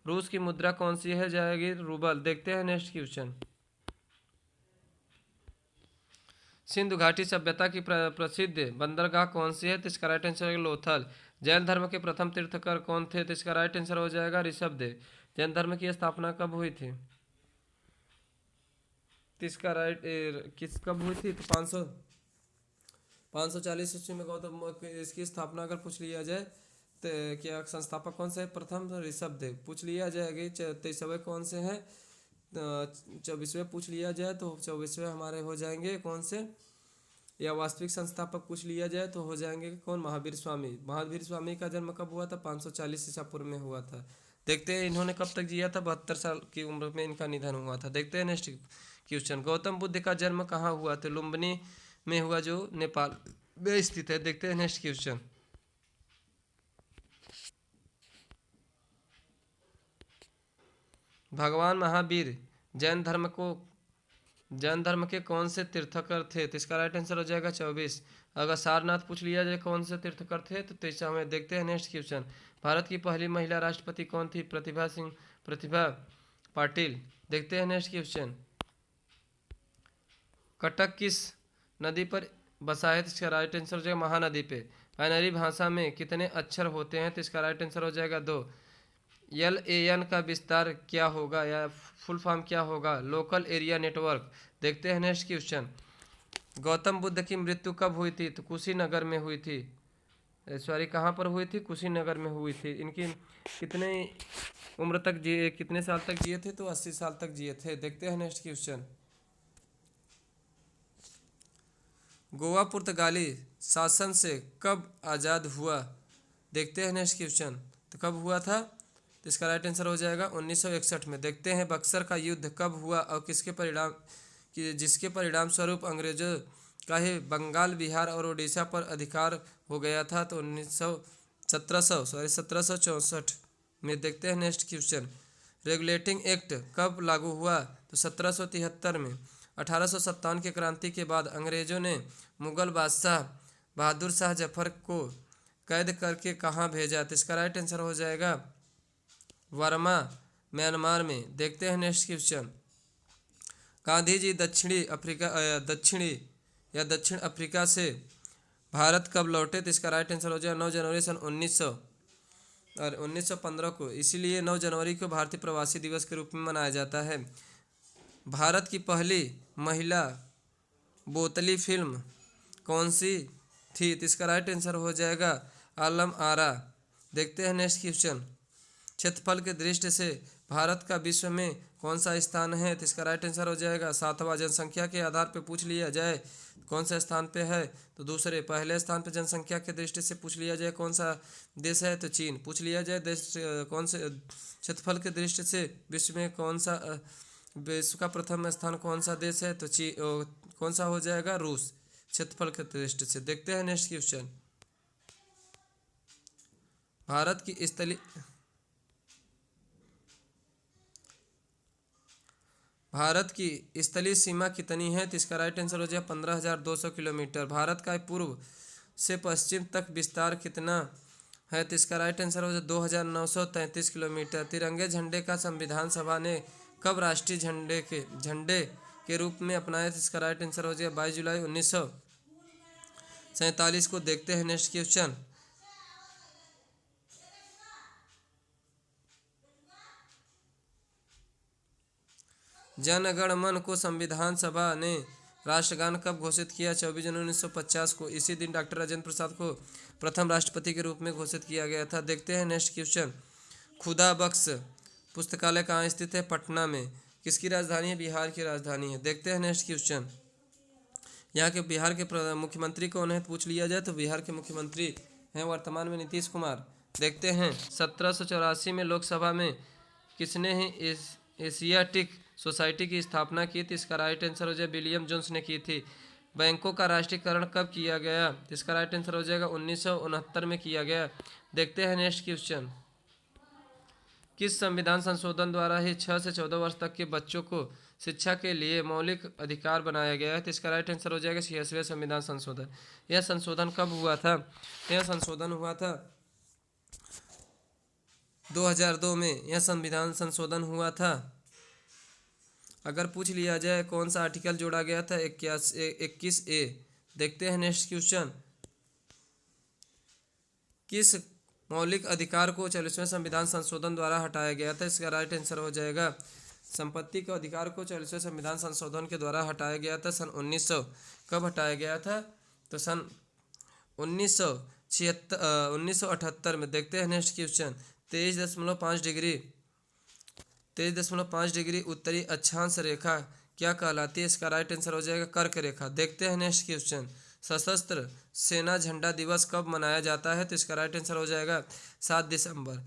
रूस की मुद्रा कौन सी है? जाएगी रूबल। देखते हैं नेक्स्ट क्वेश्चन। सिंधु घाटी सभ्यता की प्रसिद्ध बंदरगाह कौन सी है? तो इसका राइट आंसर है लोथल। जैन धर्म के प्रथम तीर्थकर कौन थे? तो इसका राइट आंसर हो जाएगा ऋषभदेव। जैन धर्म की स्थापना कब हुई थी? तो इसका राइट किस कब हुई थी? तो 540 ईस्वी में गौतम इसकी स्थापना अगर पूछ लिया जाए तो क्या संस्थापक कौन से है? प्रथम ऋषभदेव। पूछ लिया जाएगा 23वें कौन से हैं? 24वें पूछ लिया जाए तो 24वें हमारे हो जाएंगे कौन से? या वास्तविक संस्थापक पूछ लिया जाए तो हो जाएंगे कौन? महावीर स्वामी। महावीर स्वामी का जन्म कब हुआ था? 540 ईसा पूर्व में हुआ था। देखते हैं इन्होंने कब तक जिया था? 72 साल की उम्र में इनका निधन हुआ था। देखते हैं नेक्स्ट क्वेश्चन। गौतम बुद्ध का जन्म कहाँ हुआ? तो लुम्बिनी में हुआ, जो नेपाल में स्थित है। देखते हैं नेक्स्ट क्वेश्चन। भगवान महावीर जैन धर्म के कौन से तीर्थकर थे? तो इसका राइट आंसर हो जाएगा 24। अगर सारनाथ पूछ लिया जाए कौन से तीर्थकर थे तो 23 में। देखते हैं नेक्स्ट क्वेश्चन। भारत की पहली महिला राष्ट्रपति कौन थी? प्रतिभा पाटिल। देखते हैं नेक्स्ट क्वेश्चन। कटक किस नदी पर बसा है? तो इसका राइट आंसर हो जाएगा महानदी पे। बाइनरी भाषा में कितने अक्षर होते हैं? तो इसका राइट आंसर हो जाएगा 2। LAN का विस्तार क्या होगा या फुल फॉर्म क्या होगा? Local area network. देखते हैं नेक्स्ट क्वेश्चन। गौतम बुद्ध की मृत्यु कब हुई थी? तो कुशीनगर में हुई थी। सॉरी, कहाँ पर हुई थी? कुशीनगर में हुई थी। इनकी कितने उम्र तक जिए, कितने साल तक जिए थे? तो 80 साल तक जिए थे। देखते हैं नेक्स्ट क्वेश्चन। गोवा पुर्तगाली शासन से कब आज़ाद हुआ? देखते हैं नेक्स्ट क्वेश्चन। तो कब हुआ था? तो इसका राइट आंसर हो जाएगा 1961 में। देखते हैं बक्सर का युद्ध कब हुआ और जिसके परिणाम स्वरूप अंग्रेजों का ही बंगाल, बिहार और उड़ीसा पर अधिकार हो गया था? तो 1764 में। देखते हैं नेक्स्ट क्वेश्चन। रेगुलेटिंग एक्ट कब लागू हुआ? तो 1773 में। 1857 के क्रांति के बाद अंग्रेजों ने मुगल बादशाह बहादुर शाह जफर को कैद करके कहाँ भेजा? तो इसका राइट आंसर हो जाएगा वर्मा म्यांमार में। देखते हैं नेक्स्ट क्वेश्चन। गांधी जी दक्षिण अफ्रीका से भारत कब लौटे? तो इसका राइट आंसर हो जाएगा 9 जनवरी सन 1915 को। इसीलिए 9 जनवरी को भारतीय प्रवासी दिवस के रूप में मनाया जाता है। भारत की पहली महिला बोतली फिल्म कौन सी थी? तो इसका राइट आंसर हो जाएगा आलम आरा। देखते हैं नेक्स्ट क्वेश्चन। क्षेत्रफल की दृष्टि से भारत का विश्व में कौन सा स्थान है? तो इसका राइट आंसर हो जाएगा 7वां। जनसंख्या के आधार पर पूछ लिया जाए कौन सा स्थान पे है तो दूसरे। पहले स्थान पे जनसंख्या के दृष्टि से पूछ लिया जाए कौन सा देश है तो चीन। पूछ लिया जाए देश कौन से क्षेत्रफल के दृष्टि से विश्व में कौन सा विश्व का प्रथम स्थान कौन सा देश है तो कौन सा हो जाएगा? रूस, क्षेत्रफल के दृष्टि से। देखते हैं नेक्स्ट क्वेश्चन। भारत की स्थलीय सीमा कितनी है? तो इसका राइट आंसर हो जाएगा 15,200 किलोमीटर। भारत का पूर्व से पश्चिम तक विस्तार कितना है? तो इसका राइट आंसर हो जाएगा 2,933 किलोमीटर। तिरंगे झंडे का संविधान सभा ने कब राष्ट्रीय झंडे के रूप में अपनाया? तो इसका राइट आंसर हो जाएगा 22 जुलाई 1947 को। देखते हैं नेक्स्ट क्वेश्चन। जन गण मन को संविधान सभा ने राष्ट्रगान कब घोषित किया? 24 जनवरी 1950 को। इसी दिन डॉक्टर राजेंद्र प्रसाद को प्रथम राष्ट्रपति के रूप में घोषित किया गया था। देखते हैं नेक्स्ट क्वेश्चन। खुदा बख्श पुस्तकालय कहाँ स्थित है? पटना में। किसकी राजधानी है? बिहार की राजधानी है। देखते हैं नेक्स्ट क्वेश्चन। यहाँ के बिहार के मुख्यमंत्री कौन है पूछ लिया जाए तो बिहार के मुख्यमंत्री हैं वर्तमान में नीतीश कुमार। देखते हैं 1784 में लोकसभा में किसने ही एशियाटिक सोसाइटी की स्थापना की थी? इसका राइट आंसर हो जाएगा विलियम जोन्स ने की थी। बैंकों का राष्ट्रीयकरण कब किया गया? इसका राइट आंसर हो जाएगा 1969 में किया गया। देखते हैं नेक्स्ट क्वेश्चन। किस संविधान संशोधन द्वारा ही 6 से 14 वर्ष तक के बच्चों को शिक्षा के लिए मौलिक अधिकार बनाया गया है? तो इसका राइट आंसर हो जाएगा 66वें संविधान संशोधन। यह संशोधन कब हुआ था? यह संशोधन हुआ था 2002 में यह संविधान संशोधन हुआ था। अगर पूछ लिया जाए कौन सा आर्टिकल जोड़ा गया था? 21A। देखते हैं नेक्स्ट क्वेश्चन। किस मौलिक अधिकार को 40वें संविधान संशोधन द्वारा हटाया गया था? इसका राइट आंसर हो जाएगा संपत्ति के अधिकार को 40वें संविधान संशोधन के द्वारा हटाया गया था। सन 1900 कब हटाया गया था? तो सन 1978 में। देखते हैं नेक्स्ट क्वेश्चन। 23.5 डिग्री उत्तरी अक्षांश रेखा क्या कहलाती है? इसका राइट आंसर हो जाएगा कर्क रेखा। देखते हैं नेक्स्ट क्वेश्चन। सशस्त्र सेना झंडा दिवस कब मनाया जाता है? तो इसका राइट आंसर हो जाएगा 7 दिसंबर।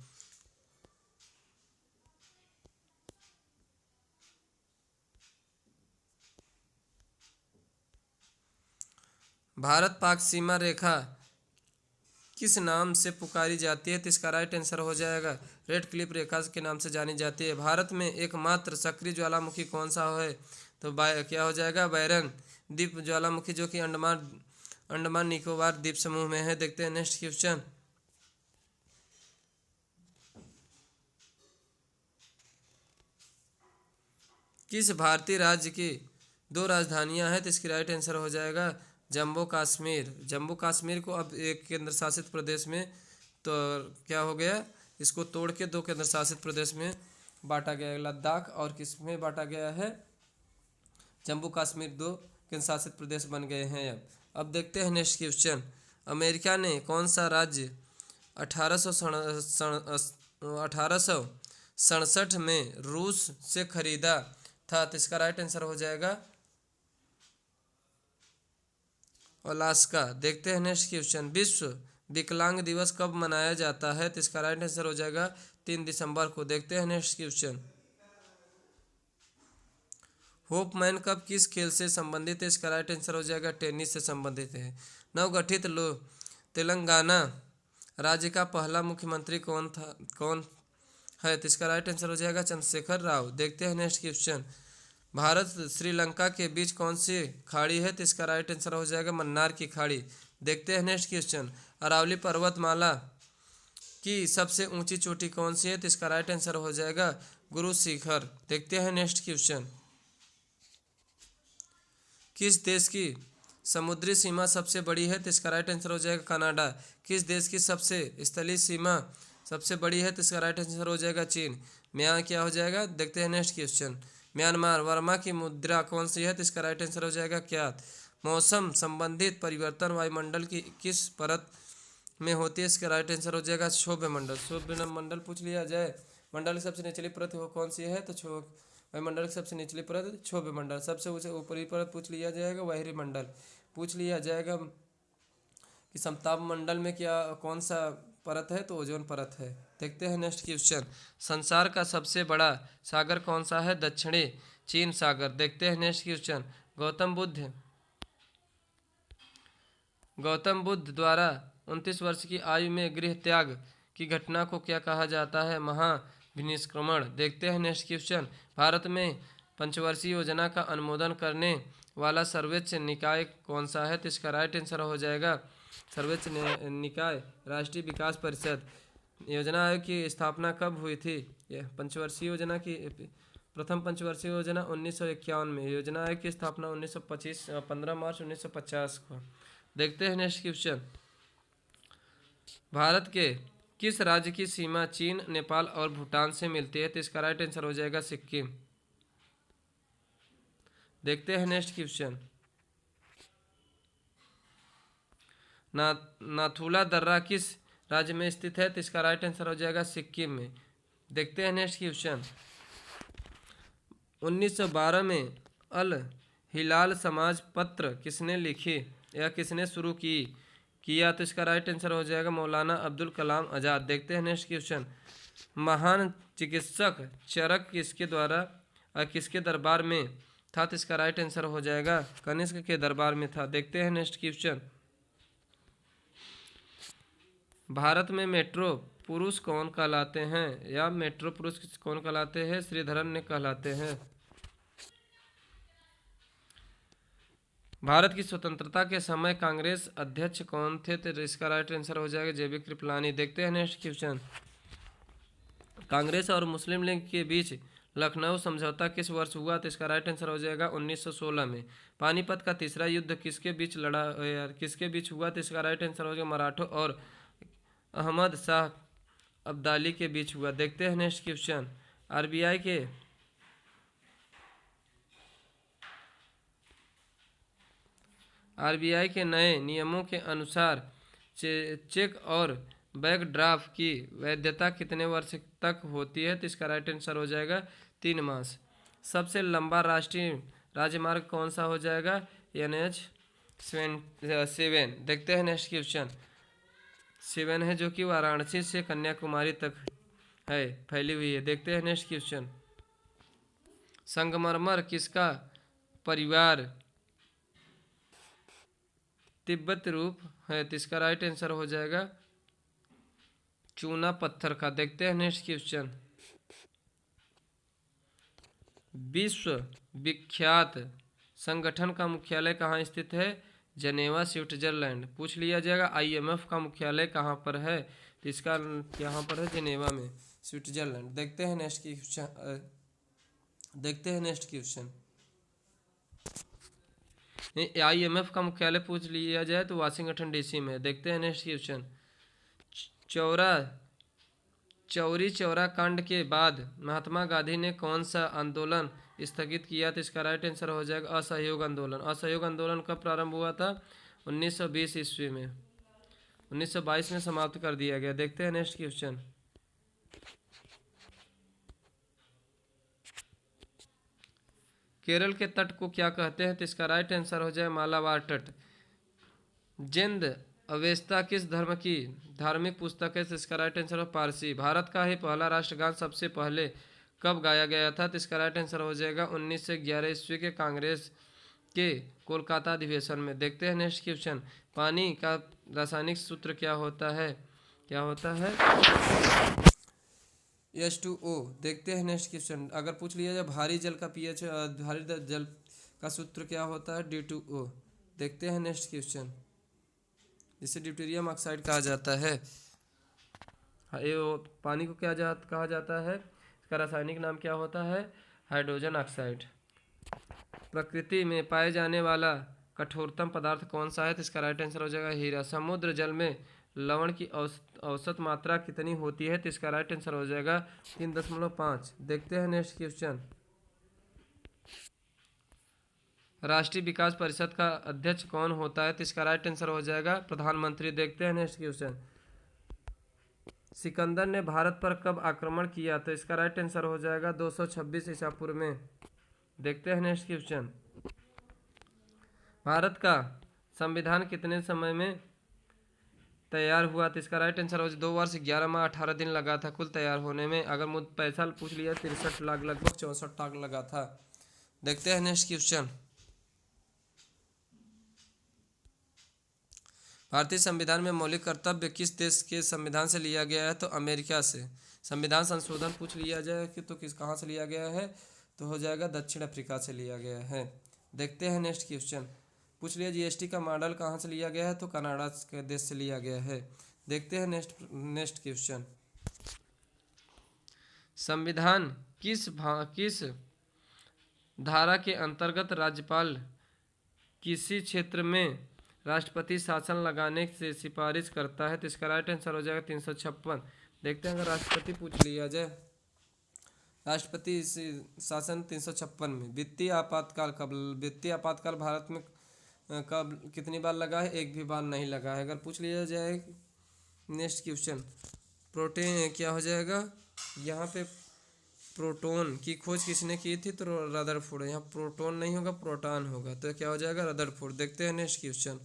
भारत पाक सीमा रेखा किस नाम से पुकारी जाती है? तो इसका राइट आंसर हो जाएगा रेड क्लिफ रेखा के नाम से जानी जाती है। भारत में एकमात्र सक्रिय ज्वालामुखी कौन सा है? तो क्या हो जाएगा? बैरन द्वीप ज्वालामुखी, जो कि अंडमान निकोबार द्वीप समूह में है। देखते हैं नेक्स्ट क्वेश्चन। किस भारतीय राज्य की 2 राजधानियां हैं? तो इसकी राइट आंसर हो जाएगा जम्मू कश्मीर। जम्मू कश्मीर को अब एक केंद्र शासित प्रदेश में तो क्या हो गया? इसको तोड़ के 2 केंद्र शासित प्रदेश में बांटा गया है। लद्दाख और किस में बांटा गया है? जम्मू कश्मीर 2 केंद्र शासित प्रदेश बन गए हैं। अब देखते हैं नेक्स्ट क्वेश्चन। अमेरिका ने कौन सा राज्य 1867 में रूस से खरीदा था? तो इसका राइट आंसर हो जाएगा अलास्का। देखते हैं नेक्स्ट क्वेश्चन। विश्व विकलांग दिवस कब मनाया जाता है? तो इसका राइट आंसर हो जाएगा 3 दिसंबर को। देखते हैं नेक्स्ट क्वेश्चन। होपमैन कप किस खेल से संबंधित है? इसका राइट आंसर हो जाएगा टेनिस से संबंधित है। नवगठित तेलंगाना राज्य का पहला मुख्यमंत्री कौन है? तो इसका राइट आंसर हो जाएगा चंद्रशेखर राव। देखते हैं नेक्स्ट क्वेश्चन। भारत श्रीलंका के बीच कौन सी खाड़ी है? तो इसका राइट आंसर हो जाएगा मन्नार की खाड़ी। देखते हैं नेक्स्ट क्वेश्चन। अरावली पर्वतमाला की सबसे ऊंची चोटी कौन सी है? तो इसका राइट आंसर हो जाएगा गुरु शिखर। देखते हैं नेक्स्ट क्वेश्चन। किस देश की समुद्री सीमा सबसे बड़ी है? तो इसका राइट आंसर हो जाएगा कनाडा। किस देश की सबसे स्थलीय सीमा सबसे बड़ी है? तो इसका राइट आंसर हो जाएगा चीन। म्यांमार क्या हो जाएगा? देखते हैं नेक्स्ट क्वेश्चन। म्यांमार वर्मा की मुद्रा कौन सी है? तो इसका राइट आंसर हो जाएगा क्या? मौसम संबंधित परिवर्तन वायुमंडल की किस परत में होती है? इसका राइट आंसर हो जाएगा क्षोभ मंडल। क्षोभ मंडल पूछ लिया जाए, मंडल की सबसे निचली परत वो कौन सी है? तो क्षोभ वायुमंडल की सबसे निचली परत क्षोभ मंडल। सबसे ऊपरी परत पूछ लिया जाएगा वायु मंडल। पूछ लिया जाएगा कि समताप मंडल में क्या कौन सा परत है? तो ओजोन परत है। देखते हैं नेक्स्ट क्वेश्चन। संसार का सबसे बड़ा सागर कौन सा है? दक्षिणी चीन सागर। देखते हैं नेक्स्ट क्वेश्चन। गौतम बुद्ध द्वारा 29 वर्ष की आयु में गृह त्याग की घटना को क्या कहा जाता है? महाविनिष्क्रमण। देखते हैं नेक्स्ट क्वेश्चन। भारत में पंचवर्षीय योजना का अनुमोदन करने वाला सर्वोच्च निकाय कौन सा है? तो इसका राइट आंसर हो जाएगा सर्वोच्च निकाय राष्ट्रीय विकास परिषद। योजना आयोग की स्थापना कब हुई थी? यह पंचवर्षीय योजना की प्रथम पंचवर्षीय योजना 1951 में। योजना आयोग की स्थापना 15 मार्च 1950 को। देखते हैं नेक्स्ट क्वेश्चन। भारत के किस राज्य की सीमा चीन, नेपाल और भूटान से मिलती है? तो इसका राइट आंसर हो जाएगा सिक्किम। देखते हैं नेक्स्ट क्वेश्चन। नाथुला दर्रा किस राज्य में स्थित है? तो इसका राइट आंसर हो जाएगा सिक्किम में। देखते हैं नेक्स्ट क्वेश्चन। 1912 में अल हिलाल समाज पत्र किसने लिखी या किसने शुरू किया? तो इसका राइट आंसर हो जाएगा मौलाना अब्दुल कलाम आज़ाद। देखते हैं नेक्स्ट क्वेश्चन। महान चिकित्सक चरक किसके दरबार में था? तो इसका राइट आंसर हो जाएगा कनिष्क के दरबार में था। देखते हैं नेक्स्ट क्वेश्चन। भारत में मेट्रो पुरुष कौन कहलाते हैं या मेट्रो पुरुष कौन कहलाते हैं? श्रीधरन ने कहलाते हैं। भारत की स्वतंत्रता के समय कांग्रेस अध्यक्ष कौन थे? तो इसका राइट आंसर हो जाएगा जेबी कृपलानी। देखते हैं नेक्स्ट क्वेश्चन। कांग्रेस और मुस्लिम लीग के बीच लखनऊ समझौता किस वर्ष हुआ? तो इसका राइट आंसर हो जाएगा 1916 में। पानीपत का तीसरा युद्ध किसके बीच हुआ? तो इसका राइट आंसर हो जाएगा मराठों और अहमद शाह अब्दाली के बीच हुआ। देखते हैं नेक्स्ट क्वेश्चन। आरबीआई के नए नियमों के अनुसार चेक और बैकड्राफ्ट की वैधता कितने वर्ष तक होती है? तो इसका राइट आंसर हो जाएगा 3 मास। सबसे लंबा राष्ट्रीय राजमार्ग कौन सा हो जाएगा? NH7। देखते हैं नेक्स्ट क्वेश्चन। 7 है जो कि वाराणसी से कन्याकुमारी तक है फैली हुई है। देखते हैं नेक्स्ट क्वेश्चन। संगमरमर किसका परिवार तिब्बत रूप है? तो इसका राइट आंसर हो जाएगा चूना पत्थर का। देखते हैं नेक्स्ट क्वेश्चन। विश्व विख्यात संगठन का मुख्यालय कहाँ स्थित है? जनेवा स्विट्जरलैंड। पूछ लिया जाएगा IMF का मुख्यालय कहाँ पर है? तो इसका यहाँ पर है जेनेवा में स्विट्जरलैंड। देखते हैं नेक्स्ट क्वेश्चन। IMF का मुख्यालय पूछ लिया जाए तो वाशिंगटन DC में। देखते हैं नेक्स्ट क्वेश्चन। चौरी चौरा कांड के बाद महात्मा गांधी ने कौन सा आंदोलन स्थगित किया? तो इसका राइट आंसर हो जाएगा असहयोग आंदोलन। असहयोग आंदोलन कब प्रारंभ हुआ था? 1920 ईस्वी में। 1922 में समाप्त कर दिया गया। देखते हैं नेक्स्ट क्वेश्चन। केरल के तट को क्या कहते हैं? तो इसका राइट आंसर हो जाए मालाबार तट। जिंद अवेस्ता किस धर्म की धार्मिक पुस्तक है? तो इसका राइट आंसर हो पारसी। भारत का ही पहला राष्ट्रगान सबसे पहले कब गाया गया था? तो इसका राइट आंसर हो जाएगा 1911 ईस्वी के कांग्रेस के कोलकाता अधिवेशन में। देखते हैं नेक्स्ट क्वेश्चन। पानी का रासायनिक सूत्र क्या होता है? H2O। देखते हैं नेक्स्ट क्वेश्चन। अगर पूछ लिया जाए भारी जल का सूत्र क्या होता है? D2O। देखते हैं नेक्स्ट क्वेश्चन। जिसे ड्यूटेरियम ऑक्साइड कहा जाता है। हाँ, ये पानी को कहा जाता है, इसका रासायनिक नाम क्या होता है? Hydrogen oxide. प्रकृति में पाए जाने वाला कठोरतम पदार्थ कौन सा है? तो इसका राइट आंसर हो जाएगा हीरा। समुद्र जल में लवण की औसत मात्रा कितनी होती है? तो इसका राइट आंसर हो जाएगा 3.5। देखते हैं नेक्स्ट क्वेश्चन। राष्ट्रीय विकास परिषद का अध्यक्ष कौन होता है? तो इसका राइट आंसर हो जाएगा प्रधानमंत्री। देखते हैं नेक्स्ट क्वेश्चन। सिकंदर ने भारत पर कब आक्रमण किया? तो इसका राइट आंसर हो जाएगा 226 ईसा पूर्व में। देखते हैं नेक्स्ट क्वेश्चन। भारत का संविधान कितने समय में तैयार हुआ? तो इसका राइट आंसर हो जाए 2 वर्ष 11 माह 18 दिन लगा था कुल तैयार होने में। अगर मुझ पैसा पूछ लिया 63 लाख, लगभग 64 लाख लगा था। देखते हैं नेक्स्ट क्वेश्चन। भारतीय संविधान में मौलिक कर्तव्य किस देश के संविधान से लिया गया है? तो अमेरिका से। संविधान संशोधन पूछ लिया जाए कि तो कहाँ से लिया गया है? तो हो जाएगा दक्षिण अफ्रीका से लिया गया है। देखते हैं नेक्स्ट क्वेश्चन। पूछ लिया जीएसटी का मॉडल कहाँ से लिया गया है? तो कनाडा के देश से लिया गया है। देखते हैं नेक्स्ट क्वेश्चन। संविधान किस धारा के अंतर्गत राज्यपाल किसी क्षेत्र में राष्ट्रपति शासन लगाने से सिफारिश करता है? तो इसका राइट आंसर हो जाएगा 356। देखते हैं अगर राष्ट्रपति पूछ लिया जाए, राष्ट्रपति शासन 356 में। वित्तीय आपातकाल भारत में कब कितनी बार लगा है? एक भी बार नहीं लगा है। अगर पूछ लिया जाए नेक्स्ट क्वेश्चन, प्रोटीन क्या हो जाएगा यहाँ पे? प्रोटॉन की खोज किसने की थी? तो रदरफोर्ड। यहाँ प्रोटॉन नहीं होगा, प्रोटॉन होगा, तो क्या हो जाएगा? रदरफोर्ड। देखते हैं नेक्स्ट क्वेश्चन।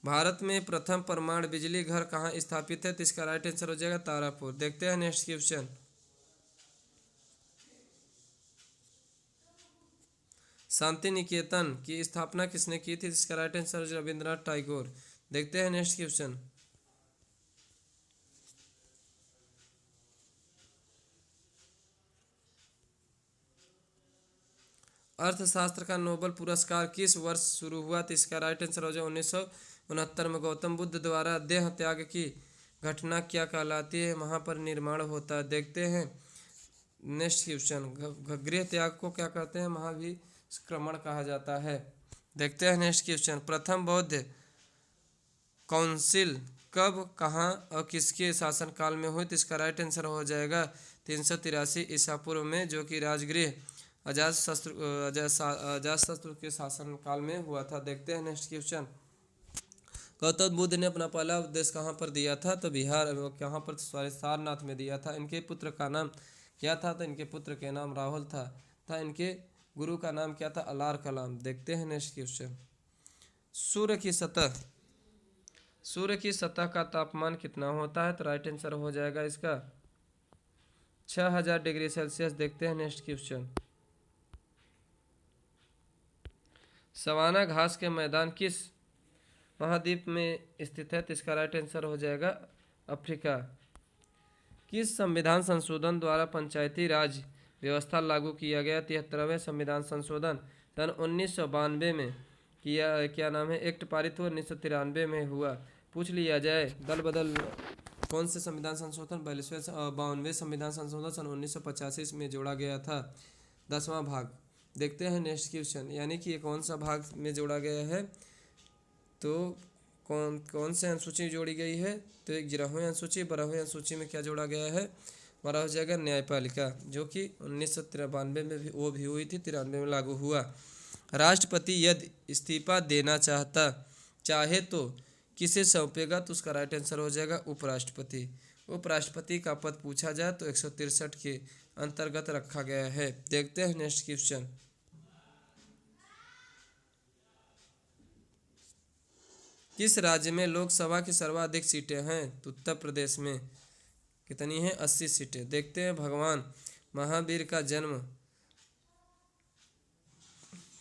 भारत में प्रथम परमाणु बिजली घर कहाँ स्थापित है? तो इसका राइट आंसर हो जाएगा तारापुर। देखते हैं नेक्स्ट क्वेश्चन। शांति निकेतन की स्थापना किसने की थी? इसका राइट आंसर रविंद्रनाथ टैगोर। देखते हैं नेक्स्ट क्वेश्चन। अर्थशास्त्र का नोबेल पुरस्कार किस वर्ष शुरू हुआ? तो इसका राइट आंसर हो जाए 1969 में। गौतम बुद्ध द्वारा देह त्याग की घटना क्या कहलाती है? वहाँ पर निर्माण होता है। देखते हैं नेक्स्ट क्वेश्चन। गृह त्याग को क्या कहते हैं? महाभिक्रमण कहा जाता है। देखते हैं नेक्स्ट क्वेश्चन। प्रथम बौद्ध काउंसिल कब, कहाँ और किसके शासनकाल में हुई? तो इसका राइट आंसर हो जाएगा 383 ईसा पूर्व में, जो कि राजगृह अजातशत्रु के शासनकाल में हुआ था। देखते हैं नेक्स्ट क्वेश्चन। गौतम बुद्ध ने अपना पहला उपदेश कहाँ पर दिया था? तो बिहार, कहाँ पर? सारनाथ में दिया था। इनके पुत्र का नाम क्या था? तो इनके पुत्र के नाम राहुल था। इनके गुरु का नाम क्या था? अलार कलाम। देखते हैं नेक्स्ट क्वेश्चन। सूर्य की सतह का तापमान कितना होता है? तो राइट आंसर हो जाएगा इसका 6000 डिग्री सेल्सियस। देखते हैं नेक्स्ट क्वेश्चन। सवाना घास के मैदान किस महाद्वीप में स्थित है? तो इसका राइट आंसर हो जाएगा अफ्रीका। किस संविधान संशोधन द्वारा पंचायती राज व्यवस्था लागू किया गया? 73वें संविधान संशोधन सन 1992 में क्या नाम है एक्ट पारित हुआ, 1993 में हुआ। पूछ लिया जाए दल बदल कौन से संविधान संशोधन? 92वें संविधान संशोधन सन 1985 में जोड़ा गया था, 10वां भाग। देखते हैं नेक्स्ट क्वेश्चन। यानी कि ये कौन सा भाग में जोड़ा गया है? तो कौन से अनुसूची जोड़ी गई है? तो 11वीं अनुसूची। 12वीं अनुसूची में क्या जोड़ा गया है? हमारा हो जाएगा न्यायपालिका, जो कि 1993 में वो भी हुई थी, 93 में लागू हुआ। राष्ट्रपति यदि इस्तीफा देना चाहे तो किसे सौंपेगा? तो उसका राइट आंसर हो जाएगा उपराष्ट्रपति। उपराष्ट्रपति का पद पूछा जाए तो 163 के अंतर्गत रखा गया है। देखते हैं नेक्स्ट क्वेश्चन। किस राज्य में लोकसभा की सर्वाधिक सीटें हैं? तो उत्तर प्रदेश में। कितनी हैं? 80 सीटें। देखते हैं भगवान महावीर का जन्म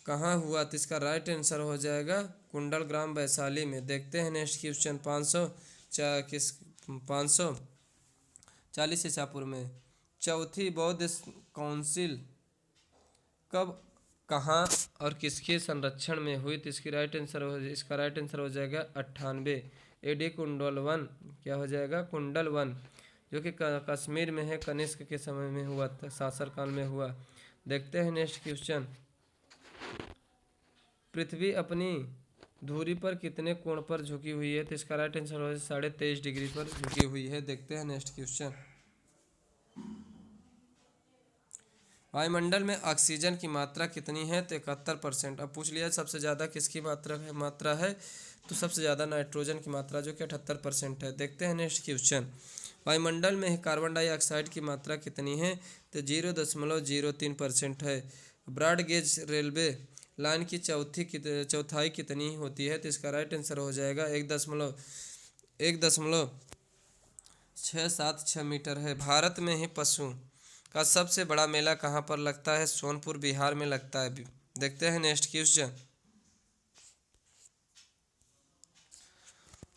कहाँ हुआ? तो इसका राइट आंसर हो जाएगा कुंडलग्राम वैशाली में। देखते हैं नेक्स्ट क्वेश्चन। 540 ईसा पूर्व में चौथी बौद्ध काउंसिल कब, कहाँ और किसके संरक्षण में हुई? तो इसका राइट आंसर हो जाएगा 98। एडी कुंडल वन क्या हो जाएगा, कुंडल वन, जो कि कश्मीर में है, कनिष्क के समय में हुआ था, शासनकाल में हुआ। देखते हैं नेक्स्ट क्वेश्चन। पृथ्वी अपनी धुरी पर कितने कोण पर झुकी हुई है, तो इसका राइट आंसर हो 23.5 डिग्री पर झुकी हुई है। देखते हैं नेक्स्ट क्वेश्चन। वायुमंडल में ऑक्सीजन की मात्रा कितनी है, तो 71%। अब पूछ लिया सबसे ज़्यादा किसकी मात्रा है, तो सबसे ज़्यादा नाइट्रोजन की मात्रा, जो कि 78% है। देखते हैं नेक्स्ट क्वेश्चन। वायुमंडल में कार्बन डाइऑक्साइड की मात्रा कितनी है, तो 0.03% है। ब्रॉड गेज रेलवे लाइन की चौथाई कितनी होती है, तो इसका राइट आंसर हो जाएगा 1.676 मीटर है। भारत में ही पशु का सबसे बड़ा मेला कहाँ पर लगता है, सोनपुर बिहार में लगता है। देखते हैं नेक्स्ट क्वेश्चन।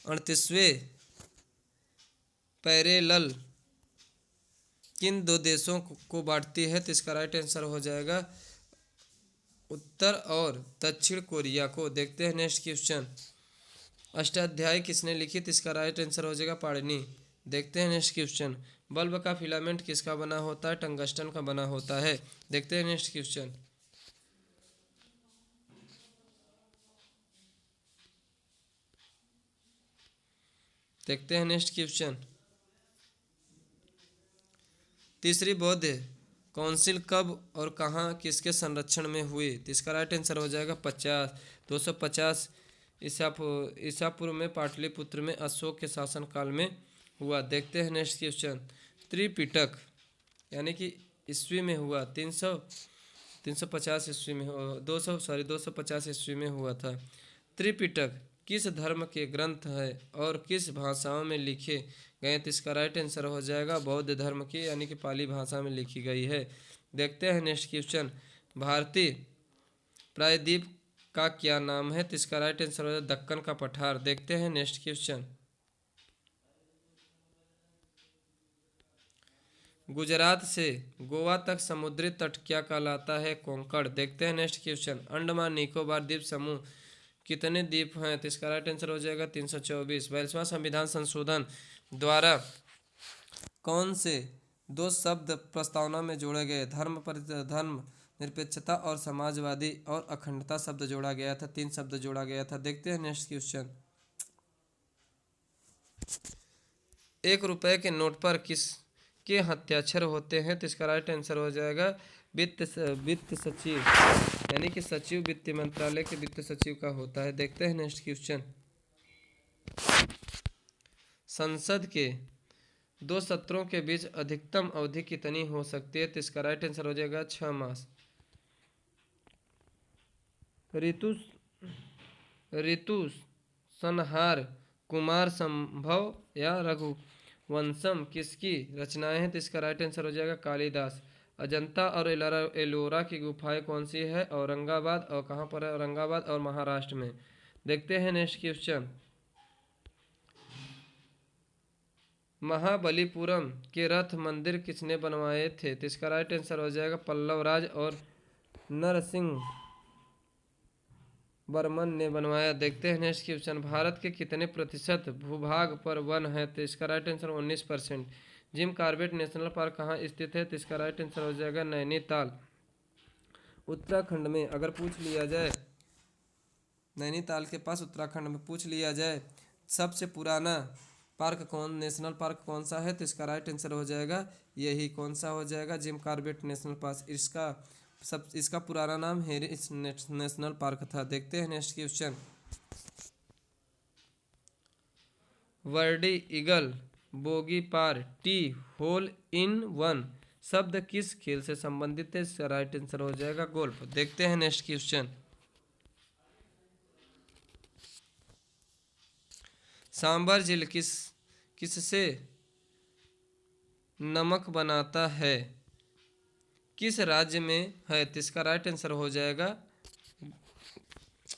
38वें पैरेलल किन दो देशों को बांटती है, तो इसका राइट आंसर हो जाएगा उत्तर और दक्षिण कोरिया को। देखते हैं नेक्स्ट क्वेश्चन। अष्टाध्यायी किसने लिखी, तो इसका राइट आंसर हो जाएगा पाणिनि। देखते हैं नेक्स्ट क्वेश्चन। बल्ब का फिलामेंट किसका बना होता है, टंगस्टन का बना होता है। देखते हैं नेक्स्ट क्वेश्चन। देखते हैं नेक्स्ट क्वेश्चन। तीसरी बौद्ध काउंसिल कब और कहाँ किसके संरक्षण में हुई, तो इसका राइट आंसर हो जाएगा 250 ईसा पूर्व में पाटलिपुत्र में अशोक के शासनकाल में हुआ। देखते हैं नेक्स्ट क्वेश्चन। त्रिपिटक यानी कि ईस्वी में हुआ 350 ईस्वी में 250 ईस्वी में हुआ था। त्रिपिटक किस धर्म के ग्रंथ है और किस भाषाओं में लिखे गए, तो इसका राइट आंसर हो जाएगा बौद्ध धर्म की यानी कि पाली भाषा में लिखी गई है। देखते हैं नेक्स्ट क्वेश्चन। भारतीय प्रायद्वीप का क्या नाम है, तो इसका राइट आंसर हो जाएगा दक्कन का पठार। देखते हैं नेक्स्ट क्वेश्चन। गुजरात से गोवा तक समुद्री तट क्या कहलाता है, कोंकण। देखते हैं नेक्स्ट क्वेश्चन। अंडमान निकोबार द्वीप समूह कितने द्वीप हैं, तो इसका राइट आंसर हो जाएगा 324। 42वां संविधान संशोधन द्वारा कौन से दो शब्द प्रस्तावना में जोड़े गए, धर्म निरपेक्षता और समाजवादी और अखंडता शब्द जोड़ा गया था, 3 शब्द जोड़ा गया था। देखते हैं नेक्स्ट क्वेश्चन। 1 रुपए के नोट पर किस के हस्ताक्षर होते हैं, तो इसका राइट आंसर हो जाएगा वित्त सचिव यानी कि सचिव वित्त मंत्रालय के वित्त सचिव का होता है। देखते हैं नेक्स्ट क्वेश्चन। संसद के 2 सत्रों के बीच अधिकतम अवधि कितनी हो सकती है, तो इसका राइट आंसर हो जाएगा 6 मास। ऋतु संहार कुमार संभव या रघुवंशम किसकी रचनाएं हैं, तो इसका राइट आंसर हो जाएगा कालिदास। अजंता और एलोरा की गुफाएं कौन सी है, औरंगाबाद, और कहाँ पर है, औरंगाबाद और महाराष्ट्र में। देखते हैं नेक्स्ट क्वेश्चन। महाबलीपुरम के रथ मंदिर किसने बनवाए थे, तो इसका राइट आंसर हो जाएगा पल्लव राज और नरसिंह बर्मन ने बनवाया। देखते हैं नेक्स्ट क्वेश्चन। भारत के कितने प्रतिशत भूभाग पर वन है, तो इसका right answer 19%। Jim Corbett national park कहाँ स्थित है, तो इसका राइट आंसर हो जाएगा नैनीताल उत्तराखंड में। अगर पूछ लिया जाए नैनीताल के पास उत्तराखंड में पूछ लिया जाए सबसे पुराना नेशनल पार्क कौन सा है, तो इसका राइट आंसर हो जाएगा यही कौन सा हो जाएगा जिम कॉर्बेट नेशनल पार्क। इसका पुराना नाम हेरिस नेशनल पार्क था। देखते हैं next question. Birdie eagle bogey par tee hole in one शब्द किस खेल से संबंधित है, इसका राइट आंसर हो जाएगा गोल्फ। देखते हैं नेक्स्ट क्वेश्चन। सांबर झील किससे नमक बनाता है, किस राज्य में है, तो इसका राइट आंसर हो जाएगा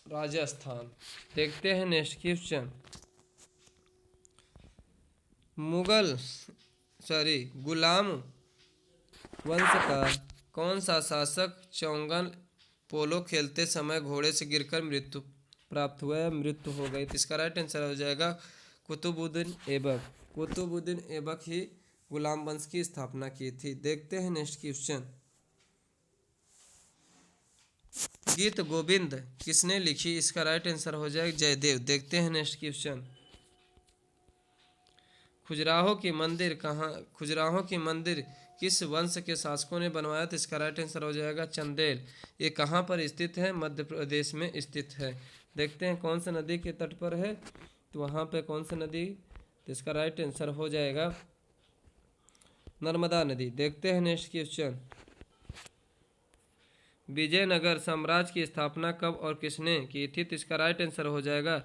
राजस्थान। देखते हैं नेक्स्ट क्वेश्चन। गुलाम वंश का कौन सा शासक चौंगन पोलो खेलते समय घोड़े से गिरकर मृत्यु प्राप्त हुआ या मृत्यु हो गई, तो इसका राइट आंसर हो जाएगा कुतुबुद्दीन ऐबक। कुतुबुद्दीन ऐबक ही गुलाम वंश की स्थापना की थी। देखते हैं नेक्स्ट क्वेश्चन। गीत गोविंद किसने लिखी? इसका राइट आंसर हो जाएगा जयदेव। देखते हैं नेक्स्ट क्वेश्चन। खजुराहो की मंदिर कहाँ, खजुराहो की मंदिर किस वंश के शासकों ने बनवाया? तो इसका राइट आंसर हो जाएगा चंदेल। ये कहाँ पर स्थित है? मध्य प्रदेश में स्थित है। देखते हैं कौन सा नदी के तट पर है, तो वहाँ पे कौन सा नदी, तो इसका राइट आंसर हो जाएगा नर्मदा नदी। देखते हैं नेक्स्ट क्वेश्चन। विजयनगर साम्राज्य की स्थापना कब और किसने की थी? तो इसका राइट आंसर हो जाएगा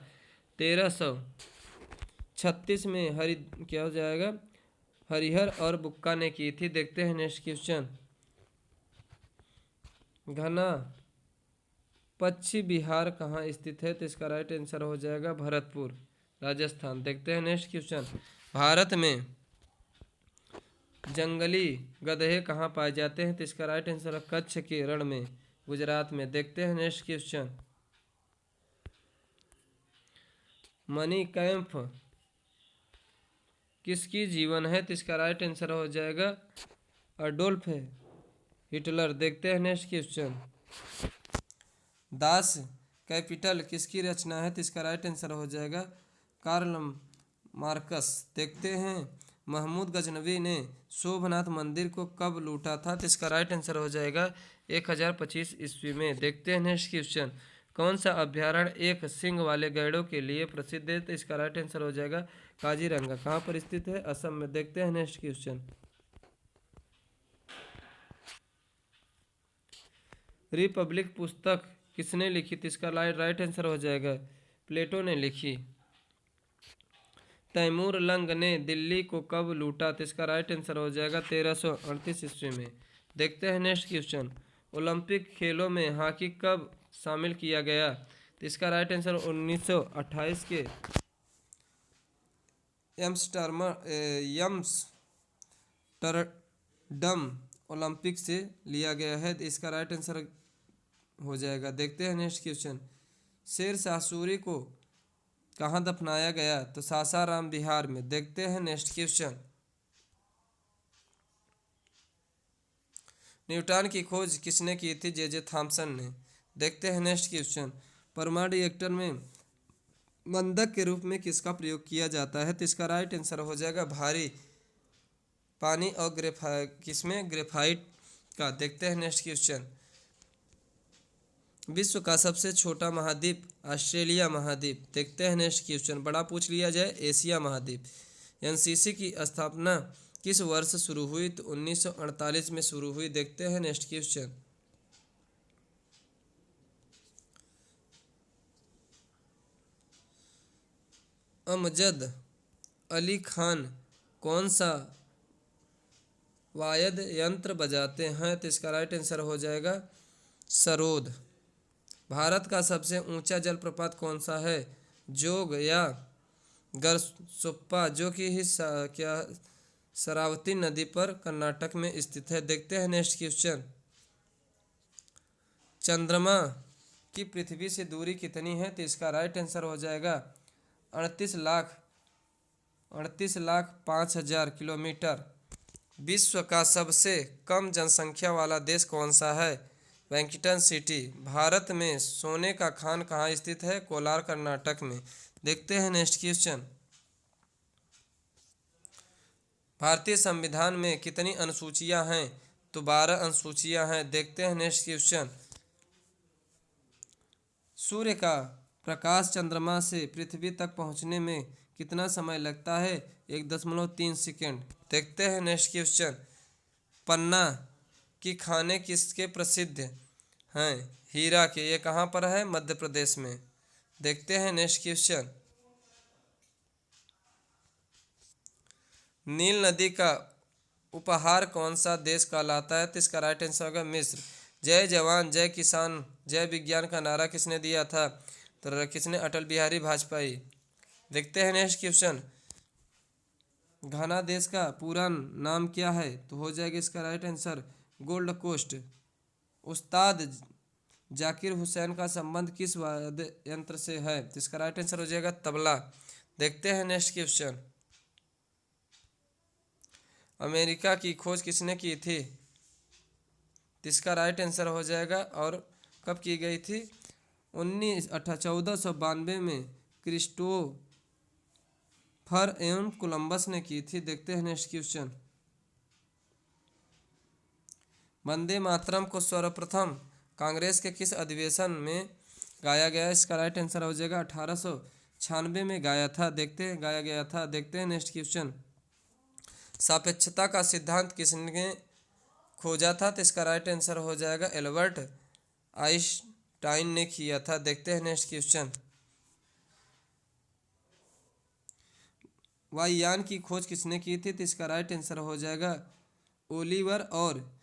1336 में क्या हो जाएगा, हरिहर और बुक्का ने की थी। देखते हैं नेक्स्ट क्वेश्चन। घना पश्चिम बिहार कहाँ स्थित है? तो इसका राइट आंसर हो जाएगा भरतपुर, राजस्थान। देखते हैं नेक्स्ट क्वेश्चन। भारत में जंगली गधे कहाँ पाए जाते हैं? तो इसका राइट आंसर है कच्छ के रण में, गुजरात में। देखते हैं नेक्स्ट क्वेश्चन। मनी कैंप किसकी जीवन है? तो इसका राइट आंसर हो जाएगा अडोल्फ हिटलर। देखते हैं नेक्स्ट क्वेश्चन। दास कैपिटल किसकी रचना है? तो इसका राइट आंसर हो जाएगा कार्ल मार्कस। देखते हैं महमूद गजनवी ने शोभनाथ मंदिर को कब लूटा था? तो इसका राइट आंसर हो जाएगा 1025 ईस्वी में। देखते हैं नेक्स्ट क्वेश्चन। कौन सा अभ्यारण्य एक सींग वाले गैंडों के लिए प्रसिद्ध है? तो इसका राइट आंसर हो जाएगा काजीरंगा। कहाँ पर स्थित है? असम में। देखते हैं नेक्स्ट क्वेश्चन। रिपब्लिक पुस्तक किसने लिखी थी? इसका राइट आंसर हो जाएगा प्लेटो ने लिखी। तैमूर लंग ने दिल्ली को कब लूटा? तो इसका राइट आंसर हो जाएगा 1338 ईस्वी में। देखते हैं नेक्स्ट क्वेश्चन। ओलंपिक खेलों में हॉकी कब शामिल किया गया? तो इसका राइट आंसर 1928 के यम्स्टरडम ओलंपिक से लिया गया है। तो इसका राइट आंसर हो जाएगा। देखते हैं नेक्स्ट क्वेश्चन। शेर शाह सूरी को कहाँ दफनाया गया? तो सासाराम बिहार में। देखते हैं नेक्स्ट क्वेश्चन। न्यूटन की खोज किसने की थी? जे थॉमसन ने। देखते हैं नेक्स्ट क्वेश्चन। परमाणु रिएक्टर में मंदक के रूप में किसका प्रयोग किया जाता है? तो इसका राइट आंसर हो जाएगा भारी पानी और किसमें, ग्रेफाइट का। देखते हैं नेक्स्ट क्वेश्चन। विश्व का सबसे छोटा महाद्वीप ऑस्ट्रेलिया महाद्वीप। देखते हैं नेक्स्ट क्वेश्चन। बड़ा पूछ लिया जाए, एशिया महाद्वीप। एनसीसी की स्थापना किस वर्ष शुरू हुई? तो 1948 में शुरू हुई। देखते हैं नेक्स्ट क्वेश्चन। अमजद अली खान कौन सा वाद्य यंत्र बजाते हैं? तो इसका राइट आंसर हो जाएगा सरोद। भारत का सबसे ऊंचा जलप्रपात कौन सा है? जोग या गरसुप्पा, जो कि क्या शरावती नदी पर कर्नाटक में स्थित है। देखते हैं नेक्स्ट क्वेश्चन। चंद्रमा की पृथ्वी से दूरी कितनी है? तो इसका राइट आंसर हो जाएगा 38,05,000 किलोमीटर। विश्व का सबसे कम जनसंख्या वाला देश कौन सा है? वेंकटन सिटी। भारत में सोने का खान कहाँ स्थित है? कोलार, कर्नाटक में। देखते हैं नेक्स्ट क्वेश्चन। भारतीय संविधान में कितनी अनुसूचियां हैं? तो 12 अनुसूचियां हैं। देखते हैं नेक्स्ट क्वेश्चन। सूर्य का प्रकाश चंद्रमा से पृथ्वी तक पहुंचने में कितना समय लगता है? 1.3 सेकेंड। देखते हैं नेक्स्ट क्वेश्चन। पन्ना की खाने किसके प्रसिद्ध हैं? हीरा के। ये कहाँ पर है? मध्य प्रदेश में। देखते हैं नेक्स्ट क्वेश्चन। नील नदी का उपहार कौन सा देश कहलाता है? तो इसका राइट आंसर होगा मिस्र। जय जवान जय किसान जय विज्ञान का नारा किसने दिया था? तो किसने? अटल बिहारी वाजपेयी। देखते हैं नेक्स्ट क्वेश्चन। घाना देश का पूरा नाम क्या है? तो हो जाएगा इसका राइट आंसर गोल्ड कोस्ट। उस्ताद जाकिर हुसैन का संबंध किस वाद्य यंत्र से है? तो इसका राइट आंसर हो जाएगा तबला। देखते हैं नेक्स्ट क्वेश्चन। अमेरिका की खोज किसने की थी? इसका राइट आंसर हो जाएगा। और कब की गई थी? 1492 में क्रिस्टोफर एवं कोलंबस ने की थी। देखते हैं नेक्स्ट क्वेश्चन। वंदे मातरम को सर्वप्रथम कांग्रेस के किस अधिवेशन में गाया गया? इसका राइट आंसर हो जाएगा 1896 में गाया गया था। देखते हैं नेक्स्ट क्वेश्चन। सापेक्षता का सिद्धांत किसने खोजा था? तो इसका राइट आंसर हो जाएगा एल्बर्ट आइंस्टाइन ने किया था। देखते हैं नेक्स्ट क्वेश्चन। वायुयान की खोज किसने की थी? तो इसका राइट आंसर हो जाएगा ओलिवर और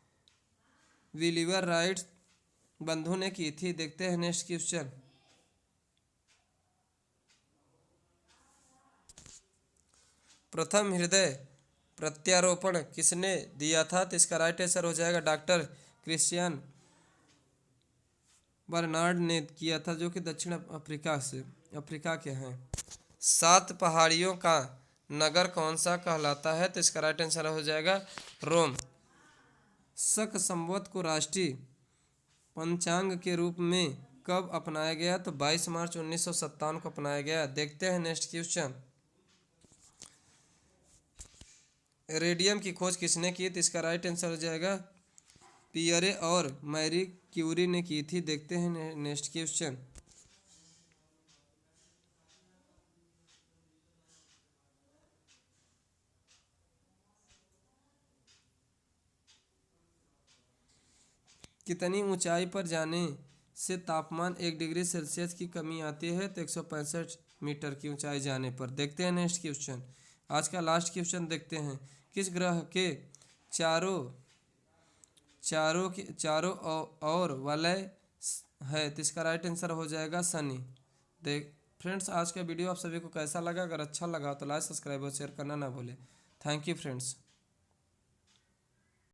विलिवर राइट बंधु ने की थी। देखते हैं नेक्स्ट क्वेश्चन। प्रथम हृदय प्रत्यारोपण किसने दिया था? तो इसका राइट आंसर हो जाएगा डॉक्टर क्रिश्चियन बर्नार्ड ने किया था, जो कि दक्षिण अफ्रीका के हैं। 7 पहाड़ियों का नगर कौन सा कहलाता है? तो इसका राइट आंसर हो जाएगा रोम। शक संवत को राष्ट्रीय पंचांग के रूप में कब अपनाया गया? तो 22 मार्च 1957 को अपनाया गया। देखते हैं नेक्स्ट क्वेश्चन। रेडियम की खोज किसने की? तो इसका राइट आंसर हो जाएगा पियरे और मैरी क्यूरी ने की थी। देखते हैं नेक्स्ट क्वेश्चन। कितनी ऊंचाई पर जाने से तापमान 1 डिग्री सेल्सियस की कमी आती है? तो 165 मीटर की ऊंचाई जाने पर। देखते हैं नेक्स्ट क्वेश्चन। आज का लास्ट क्वेश्चन देखते हैं। किस ग्रह के चारों और वलय है? तो इसका राइट आंसर हो जाएगा शनि। देख फ्रेंड्स, आज का वीडियो आप सभी को कैसा लगा? अगर अच्छा लगा तो लाइक, सब्सक्राइब और शेयर करना ना भूलें। Thank you friends.